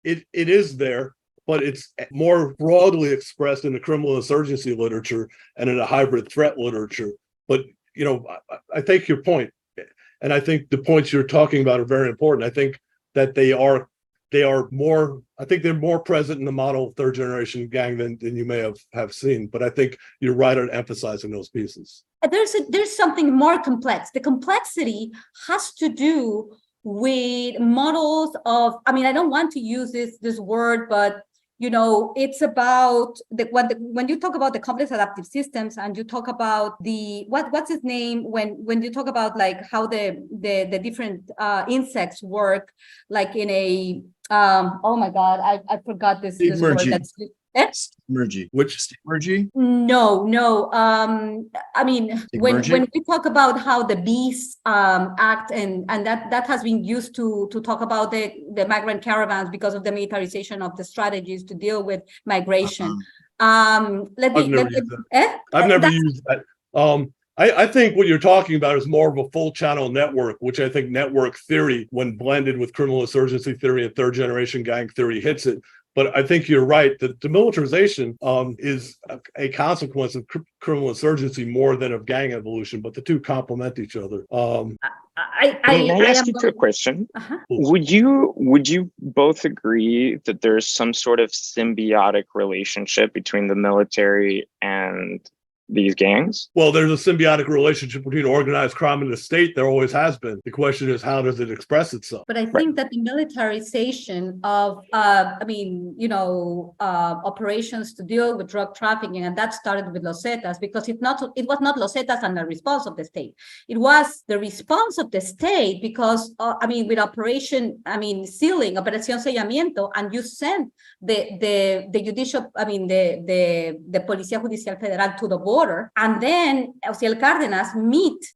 it is there. But it's more broadly expressed in the criminal insurgency literature and in the hybrid threat literature. But, I take your point. And I think the points you're talking about are very important. I think that they're more present in the model of third generation gang than you may have seen. But I think you're right on emphasizing those pieces. There's something more complex. The complexity has to do with models of, I don't want to use this word, but it's about when you talk about the complex adaptive systems and you talk about the what's his name when you talk about like how the different insects work, like in a oh my god, I forgot this word. That's Mergy. Which Mergy? No. When we talk about how the bees act, and that has been used to talk about the migrant caravans because of the militarization of the strategies to deal with migration. I've never used that. I think what you're talking about is more of a full channel network, which I think network theory, when blended with criminal insurgency theory and third generation gang theory, hits it. But I think you're right that demilitarization is a consequence of criminal insurgency more than of gang evolution, but the two complement each other. Can I ask you a question? Would you both agree that there's some sort of symbiotic relationship between the military and these gangs? Well, there's a symbiotic relationship between organized crime and the state. There always has been. The question is, how does it express itself? But I think that the militarization of, operations to deal with drug trafficking, and that started with Los Zetas, because it was not Los Zetas and the response of the state. It was the response of the state because, with Operation Operación Sellamiento, and you sent the Policía Judicial Federal to the border. order. And then Ociel Cárdenas meets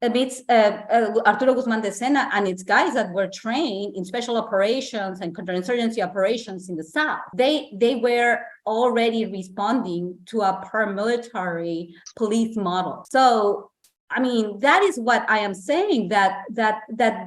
Arturo Guzmán de Sena and its guys that were trained in special operations and counterinsurgency operations in the South. They were already responding to a paramilitary police model. So, I mean, that is what I am saying, that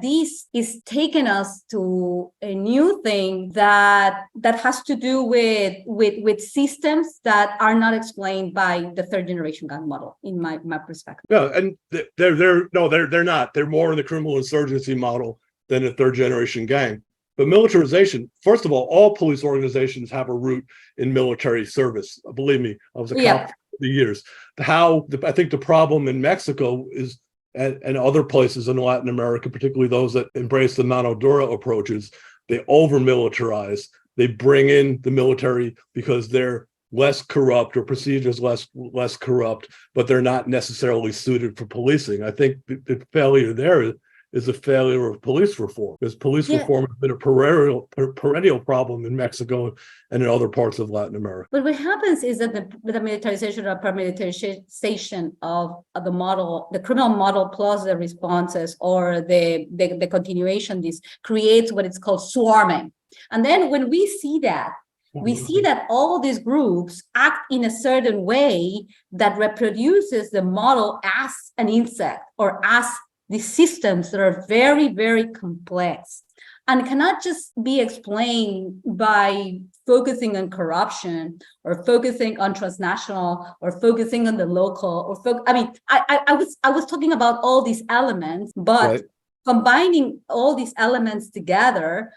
this is taking us to a new thing that has to do with systems that are not explained by the third generation gang model, in my perspective. Yeah, and they're not. They're more in the criminal insurgency model than a third generation gang. But militarization, first of all police organizations have a root in military service. Believe me, I was a cop for the years. I think the problem in Mexico is, and other places in Latin America, particularly those that embrace the mano dura approaches, they over-militarize. They bring in the military because they're less corrupt or perceived as less corrupt, but they're not necessarily suited for policing. I think the failure there is a failure of police reform, because police reform has been a perennial problem in Mexico and in other parts of Latin America. But what happens is that the militarization or paramilitarization of the model, the criminal model plus the responses or the continuation, this creates what is called swarming. And then when we see that, we see that all these groups act in a certain way that reproduces the model as an insect or as these systems that are very, very complex and cannot just be explained by focusing on corruption or focusing on transnational or focusing on the local I was talking about all these elements, but combining all these elements together,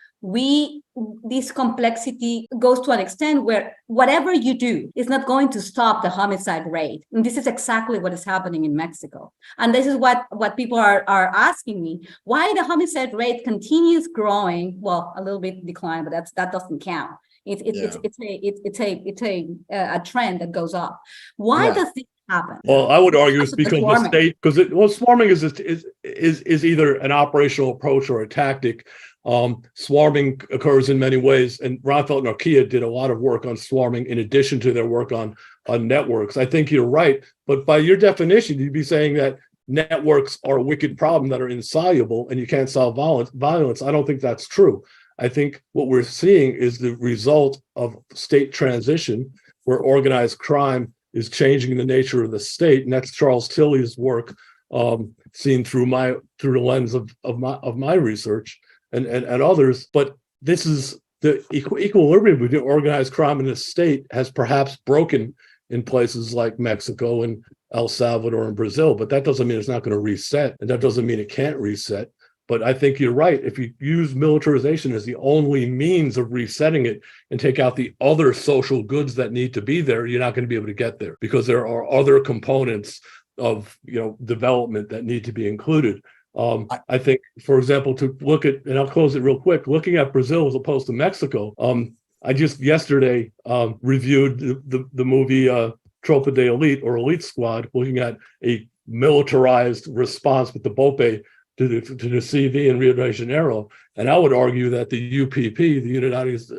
this complexity goes to an extent where whatever you do is not going to stop the homicide rate. And this is exactly what is happening in Mexico. And this is what people are asking me, why the homicide rate continues growing. Well, a little bit decline, but that doesn't count. It's a trend that goes up. Why does this happen? Well, I would argue it's because the state, swarming is either an operational approach or a tactic. Swarming occurs in many ways, and Ronfeld and Arquilla did a lot of work on swarming in addition to their work on networks. I think you're right, but by your definition, you'd be saying that networks are a wicked problem that are insoluble and you can't solve violence. I don't think that's true. I think what we're seeing is the result of state transition, where organized crime is changing the nature of the state, and that's Charles Tilley's work, seen through the lens of my research and others. But this is the equilibrium between organized crime and the state has perhaps broken in places like Mexico and El Salvador and Brazil, but that doesn't mean it's not going to reset, and that doesn't mean it can't reset. But I think you're right. If you use militarization as the only means of resetting it and take out the other social goods that need to be there, you're not going to be able to get there, because there are other components of development that need to be included. I think, for example, to look at, and I'll close it real quick, looking at Brazil as opposed to Mexico, I just yesterday reviewed the movie Tropa de Elite, or Elite Squad, looking at a militarized response with the BOPE to the CV in Rio de Janeiro. And I would argue that the UPP, the Unidades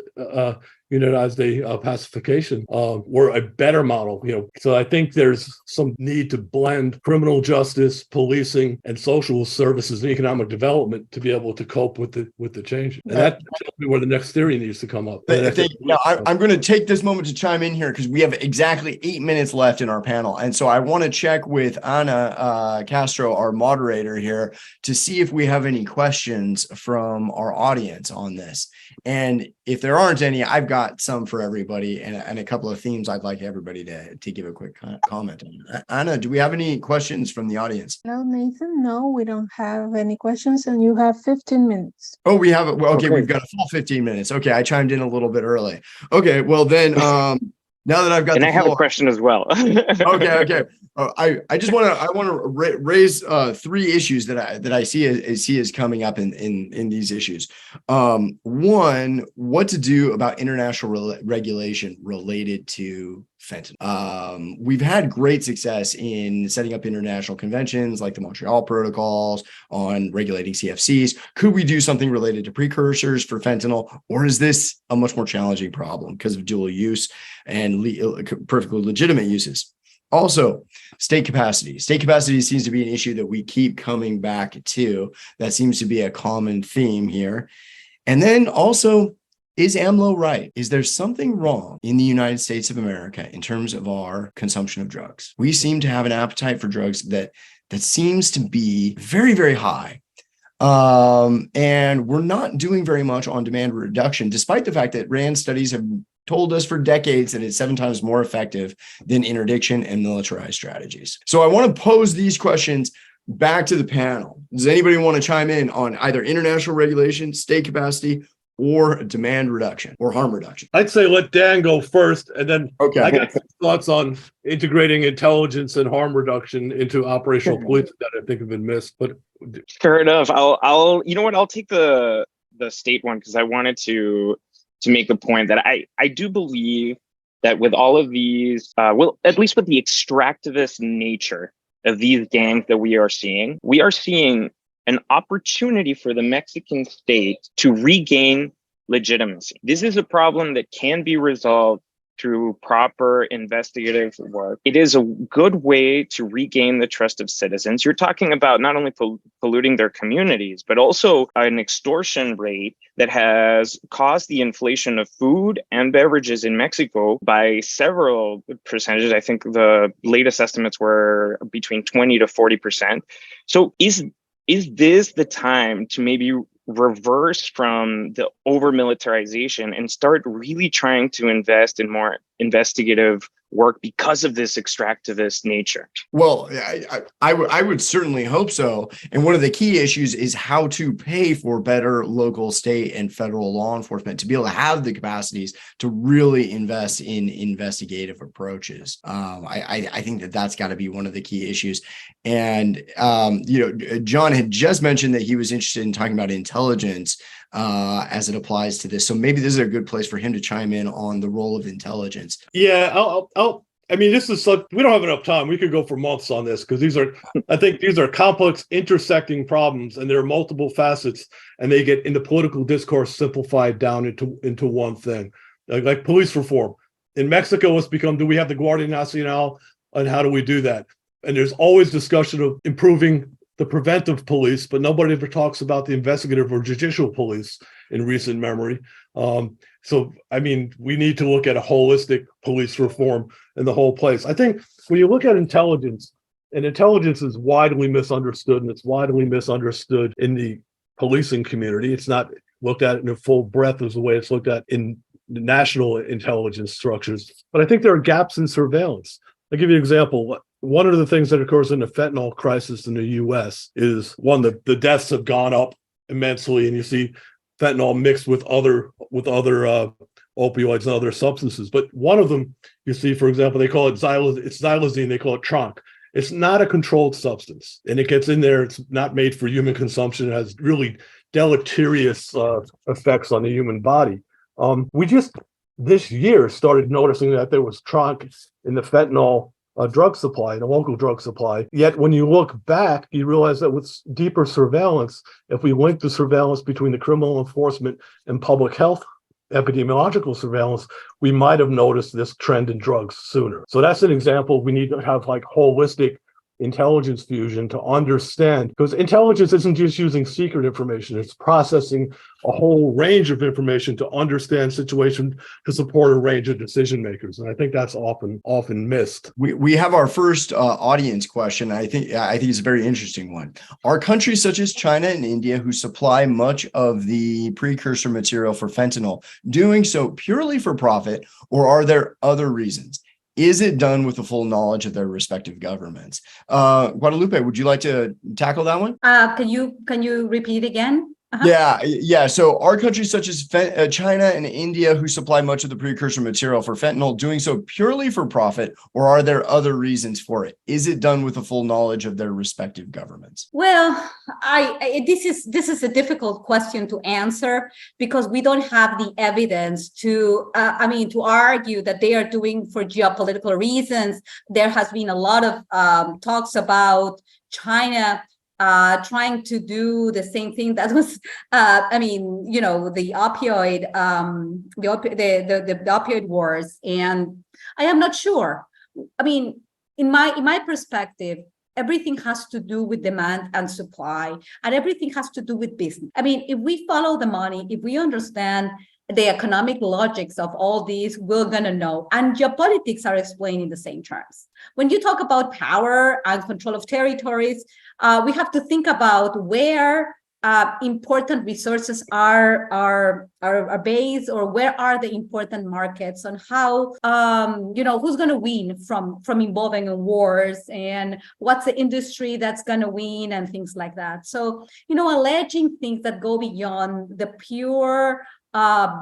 Pacification, were a better model. So I think there's some need to blend criminal justice, policing, and social services and economic development to be able to cope with the change. And that's where the next theory needs to come up. I'm going to take this moment to chime in here, because we have exactly 8 minutes left in our panel. And so I want to check with Ana Castro, our moderator here, to see if we have any questions from our audience on this. And if there aren't any, I've got some for everybody, and a couple of themes I'd like everybody to give a quick comment on. Ana, do we have any questions from the audience? No, Nathan, no, we don't have any questions, and you have 15 minutes. Oh, we have it. Well, okay, we've got a full 15 minutes. Okay, I chimed in a little bit early. Okay, well then, now that I've got and I have a question as well. Okay. I just want to raise 3 issues that I see as coming up in these issues. One, what to do about international regulation related to fentanyl. We've had great success in setting up international conventions like the Montreal Protocols on regulating CFCs. Could we do something related to precursors for fentanyl, or is this a much more challenging problem because of dual use and perfectly legitimate uses? Also, state capacity. State capacity seems to be an issue that we keep coming back to. That seems to be a common theme here. And then also, is AMLO right? Is there something wrong in the United States of America in terms of our consumption of drugs? We seem to have an appetite for drugs that seems to be very, very high. And we're not doing very much on demand reduction, despite the fact that RAND studies have told us for decades that it's 7 times more effective than interdiction and militarized strategies. So I want to pose these questions back to the panel. Does anybody want to chime in on either international regulation, state capacity, or demand reduction or harm reduction? I'd say let Dan go first, and then Okay. I got some thoughts on integrating intelligence and harm reduction into operational policing that I think have been missed. But fair enough. I'll you know what? I'll take the state one because I wanted to make the point that I do believe that with all of these, well, at least with the extractivist nature of these gangs that we are seeing an opportunity for the Mexican state to regain legitimacy. This is a problem that can be resolved through proper investigative work. It is a good way to regain the trust of citizens. You're talking about not only polluting their communities, but also an extortion rate that has caused the inflation of food and beverages in Mexico by several percentages. I think the latest estimates were between 20 to 40%. So is this the time to maybe reverse from the over militarization and start really trying to invest in more investigative work because of this extractivist nature? Well, I would certainly hope so. And one of the key issues is how to pay for better local, state, and federal law enforcement to be able to have the capacities to really invest in investigative approaches. I think that's got to be one of the key issues. And, John had just mentioned that he was interested in talking about intelligence as it applies to this. So maybe this is a good place for him to chime in on the role of intelligence. yeah, I mean, this is we don't have enough time. We could go for months on this because I think these are complex intersecting problems, and there are multiple facets, and they get in the political discourse simplified down into one thing, like police reform. In Mexico, it's become, do we have the Guardia Nacional, and how do we do that? And there's always discussion of improving the preventive police, but nobody ever talks about the investigative or judicial police in recent memory. So, I mean, we need to look at a holistic police reform in the whole place. I think when you look at intelligence, and intelligence is widely misunderstood, and it's widely misunderstood in the policing community. It's not looked at in a full breadth as the way it's looked at in the national intelligence structures. But I think there are gaps in surveillance. I'll give you an example. One of the things that occurs in the fentanyl crisis in the U.S. is, one, the deaths have gone up immensely, and you see fentanyl mixed with other opioids and other substances. But one of them, you see, for example, they call it xylazine, they call it tronc. It's not a controlled substance, and it gets in there. It's not made for human consumption. It has really deleterious effects on the human body. We just this year started noticing that there was tronc in the fentanyl drug supply, the local drug supply. Yet when you look back, you realize that with deeper surveillance, if we link the surveillance between the criminal enforcement and public health epidemiological surveillance, we might have noticed this trend in drugs sooner. So that's an example. We need to have like holistic intelligence fusion to understand, because intelligence isn't just using secret information, it's processing a whole range of information to understand situation to support a range of decision makers. And I think that's often missed. We have our first audience question. I think it's a very interesting one. Are countries such as China and India, who supply much of the precursor material for fentanyl, doing so purely for profit, or are there other reasons? Is it done with the full knowledge of their respective governments? Guadalupe, would you like to tackle that one? Can you repeat again? Yeah. So are countries such as China and India, who supply much of the precursor material for fentanyl, doing so purely for profit, or are there other reasons for it? Is it done with the full knowledge of their respective governments? Well, this is a difficult question to answer because we don't have the evidence to argue that they are doing for geopolitical reasons. There has been a lot of talks about China trying to do the same thing that was, the opioid wars. And I am not sure. I mean, in my perspective, everything has to do with demand and supply, and everything has to do with business. I mean, if we follow the money, if we understand the economic logics of all these, we're going to know. And geopolitics are explained in the same terms. When you talk about power and control of territories, we have to think about where important resources are based, or where are the important markets, on how who's going to win from involving in wars, and what's the industry that's going to win, and things like that. So alleging things that go beyond the pure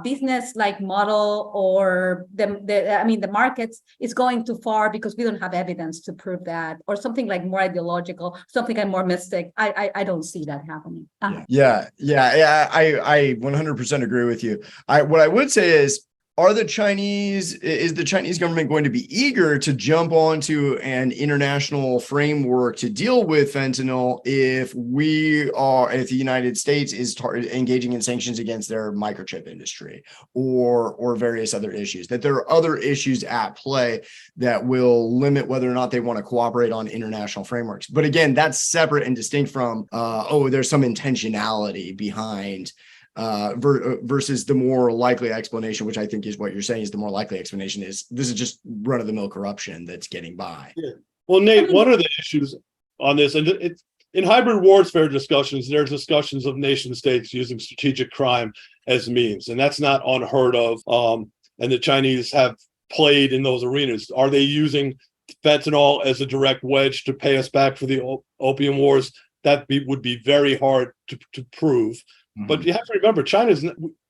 business-like model, or the markets, is going too far, because we don't have evidence to prove that, or something like more ideological, something like more mystic. I don't see that happening. Yeah. I 100% agree with you. What I would say is, is the Chinese government going to be eager to jump onto an international framework to deal with fentanyl if the United States is engaging in sanctions against their microchip industry or various other issues? That there are other issues at play that will limit whether or not they want to cooperate on international frameworks. But again, that's separate and distinct from, there's some intentionality behind versus the more likely explanation, which I think is what you're saying is the more likely explanation, is this is just run-of-the-mill corruption that's getting by. Yeah. Well, Nate, one of the issues on this, and it's in hybrid warfare discussions, there's discussions of nation states using strategic crime as means, and that's not unheard of. And the Chinese have played in those arenas. Are they using fentanyl as a direct wedge to pay us back for the opium wars? That would be very hard to prove. But you have to remember,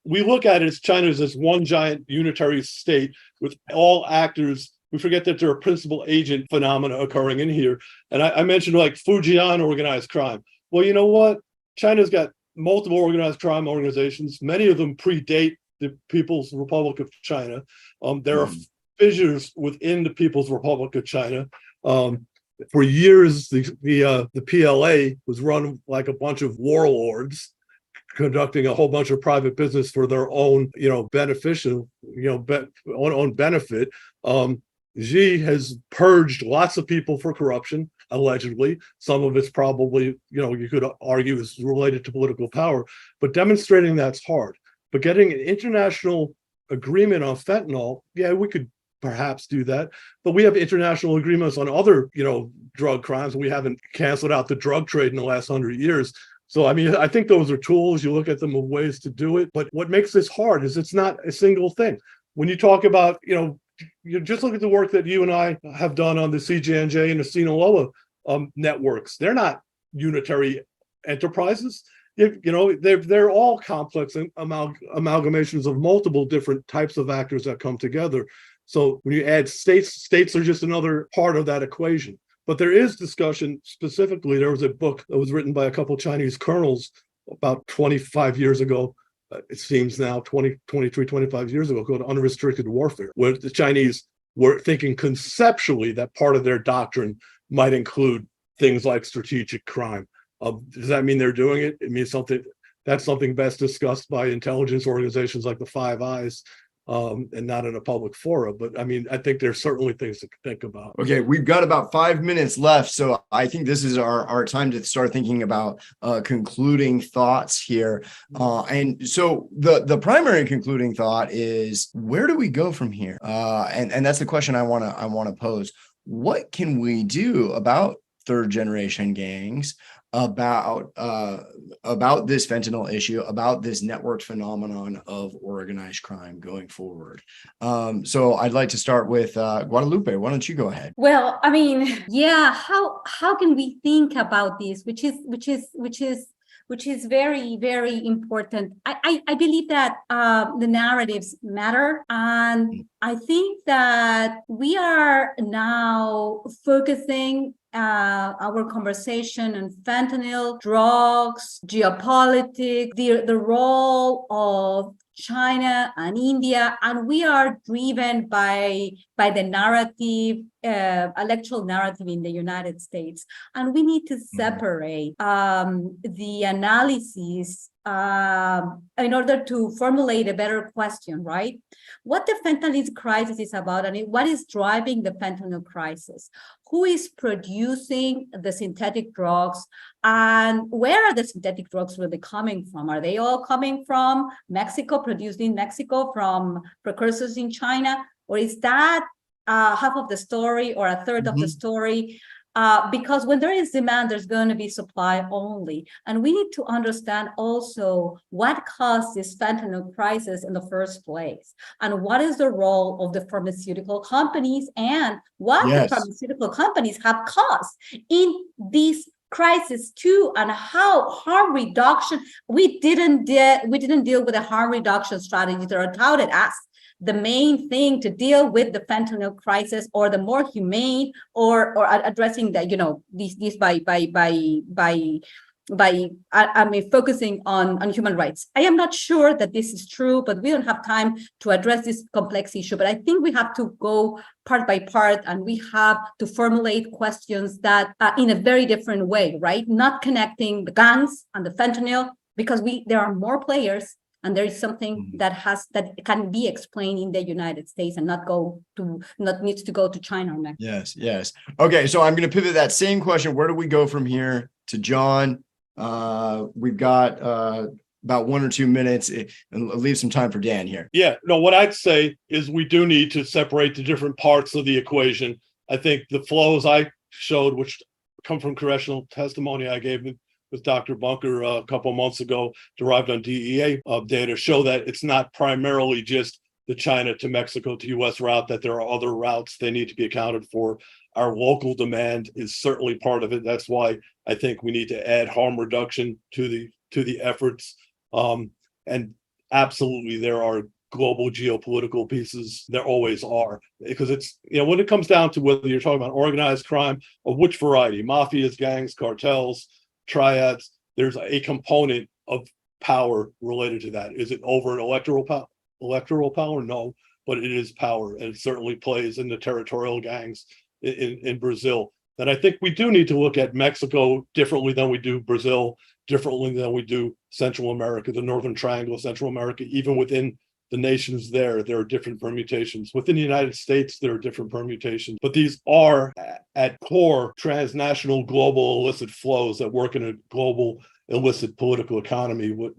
we look at it as China's as one giant unitary state with all actors. We forget that there are principal agent phenomena occurring in here. And I mentioned like Fujian organized crime. Well, you know what? China's got multiple organized crime organizations. Many of them predate the People's Republic of China. There are fissures within the People's Republic of China. For years, the PLA was run like a bunch of warlords, conducting a whole bunch of private business for their own, own benefit. Xi has purged lots of people for corruption, allegedly. Some of it's probably, you could argue is related to political power, but demonstrating that's hard. But getting an international agreement on fentanyl, yeah, we could perhaps do that. But we have international agreements on other, drug crimes. We haven't canceled out the drug trade in the last 100 years. So, I think those are tools. You look at them of ways to do it. But what makes this hard is it's not a single thing. When you talk about, you just look at the work that you and I have done on the CJNJ and the Sinaloa networks. They're not unitary enterprises. They're all complex amalgamations of multiple different types of actors that come together. So when you add states are just another part of that equation. But there is discussion specifically. There was a book that was written by a couple of Chinese colonels about 25 years ago. It seems now 25 years ago, called Unrestricted Warfare, where the Chinese were thinking conceptually that part of their doctrine might include things like strategic crime. Does that mean they're doing it? It means that's something best discussed by intelligence organizations like the Five Eyes. And not in a public forum. But I think there's certainly things to think about. Okay, we've got about 5 minutes left. So I think this is our time to start thinking about concluding thoughts here. And so the primary concluding thought is, where do we go from here? And that's the question I want to pose. What can we do about third generation gangs, about this fentanyl issue, about this networked phenomenon of organized crime going forward? So I'd like to start with Guadalupe. Why don't you go ahead? Well, how can we think about this, which is very, very important. I believe that the narratives matter. And I think that we are now focusing our conversation on fentanyl, drugs, geopolitics, the role of China and India, and we are driven by the narrative, electoral narrative in the United States, and we need to separate the analysis in order to formulate a better question, right? What the fentanyl crisis is about and what is driving the fentanyl crisis? Who is producing the synthetic drugs, and where are the synthetic drugs really coming from? Are they all coming from Mexico, produced in Mexico, from precursors in China? Or is that half of the story or a third of the story? Because when there is demand, there's going to be supply only. And we need to understand also what caused this fentanyl crisis in the first place, and what is the role of the pharmaceutical companies, and what the pharmaceutical companies have caused in this crisis too, and how harm reduction, we didn't deal with the harm reduction strategies that are touted as the main thing to deal with the fentanyl crisis, or the more humane, or addressing that, these focusing on human rights. I am not sure that this is true, but we don't have time to address this complex issue. But I think we have to go part by part, and we have to formulate questions that in a very different way, right? Not connecting the guns and the fentanyl, because there are more players. And there is something that can be explained in the United States and not needs to go to China or Mexico. Yes. Okay, so I'm going to pivot that same question. Where do we go from here to John? We've got about 1 or 2 minutes, and leave some time for Dan here. Yeah, no, what I'd say is we do need to separate the different parts of the equation. I think the flows I showed, which come from congressional testimony I gave with Dr. Bunker a couple of months ago, derived on DEA data, show that it's not primarily just the China to Mexico to US route, that there are other routes they need to be accounted for. Our local demand is certainly part of it. That's why I think we need to add harm reduction to the efforts. And absolutely, there are global geopolitical pieces. There always are, because it's, when it comes down to whether you're talking about organized crime of which variety, mafias, gangs, cartels, triads, there's a component of power related to that. Is it over electoral power? No, but it is power, and it certainly plays in the territorial gangs in Brazil. And I think we do need to look at Mexico differently than we do Brazil, differently than we do Central America, the Northern Triangle of Central America. Even within the nations there are different permutations. Within the United States, there are different permutations, but these are at core transnational global illicit flows that work in a global illicit political economy. What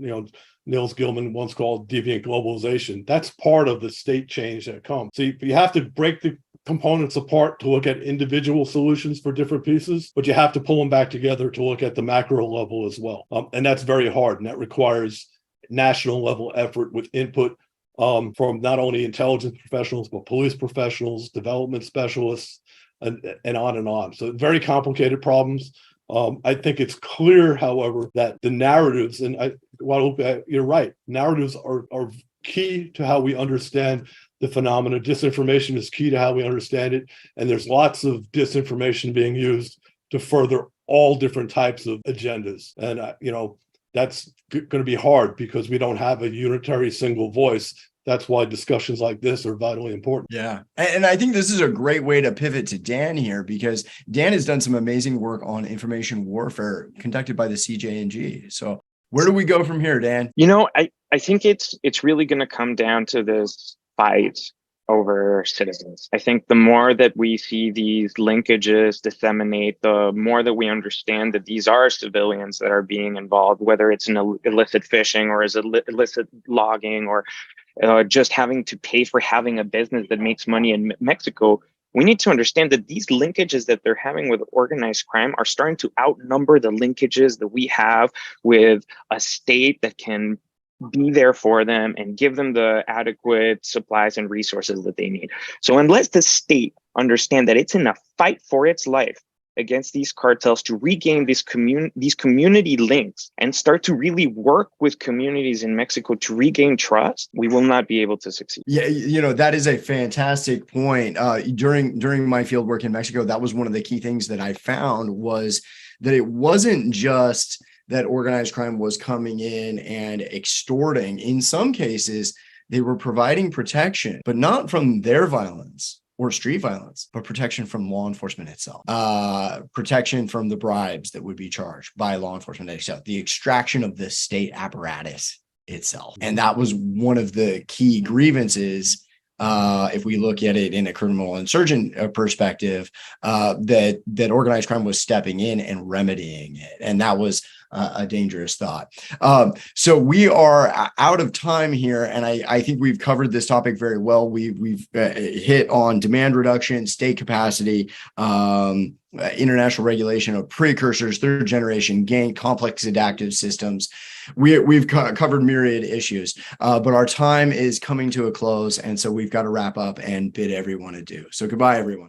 Niels Gilman once called deviant globalization. That's part of the state change that comes. So you have to break the components apart to look at individual solutions for different pieces, but you have to pull them back together to look at the macro level as well. And that's very hard, and that requires national level effort with input from not only intelligence professionals, but police professionals, development specialists, and on and on. So very complicated problems. I think it's clear, however, that the narratives, and Guadalupe, you're right, narratives are key to how we understand the phenomena. Disinformation is key to how we understand it. And there's lots of disinformation being used to further all different types of agendas. And, that's going to be hard because we don't have a unitary single voice. That's why discussions like this are vitally important. Yeah. And I think this is a great way to pivot to Dan here, because Dan has done some amazing work on information warfare conducted by the CJNG. So where do we go from here, Dan? I think it's really going to come down to this fight over citizens. I think the more that we see these linkages disseminate, the more that we understand that these are civilians that are being involved, whether it's in illicit fishing or is illicit logging or just having to pay for having a business that makes money in Mexico. We need to understand that these linkages that they're having with organized crime are starting to outnumber the linkages that we have with a state that can be there for them and give them the adequate supplies and resources that they need. So unless the state understand that it's in a fight for its life against these cartels to regain these community links and start to really work with communities in Mexico to regain trust, we will not be able to succeed. Yeah, that is a fantastic point. During my field work in Mexico, that was one of the key things that I found, was that it wasn't just that organized crime was coming in and extorting. In some cases, they were providing protection, but not from their violence, or street violence, but protection from law enforcement itself, protection from the bribes that would be charged by law enforcement itself, the extraction of the state apparatus itself. And that was one of the key grievances, if we look at it in a criminal insurgent perspective, that organized crime was stepping in and remedying it. And that was a dangerous thought. So we are out of time here, and I think we've covered this topic very well. We've hit on demand reduction, state capacity, international regulation of precursors, third generation gang, complex adaptive systems. We've covered myriad issues, but our time is coming to a close, and so we've got to wrap up and bid everyone adieu. So goodbye, everyone.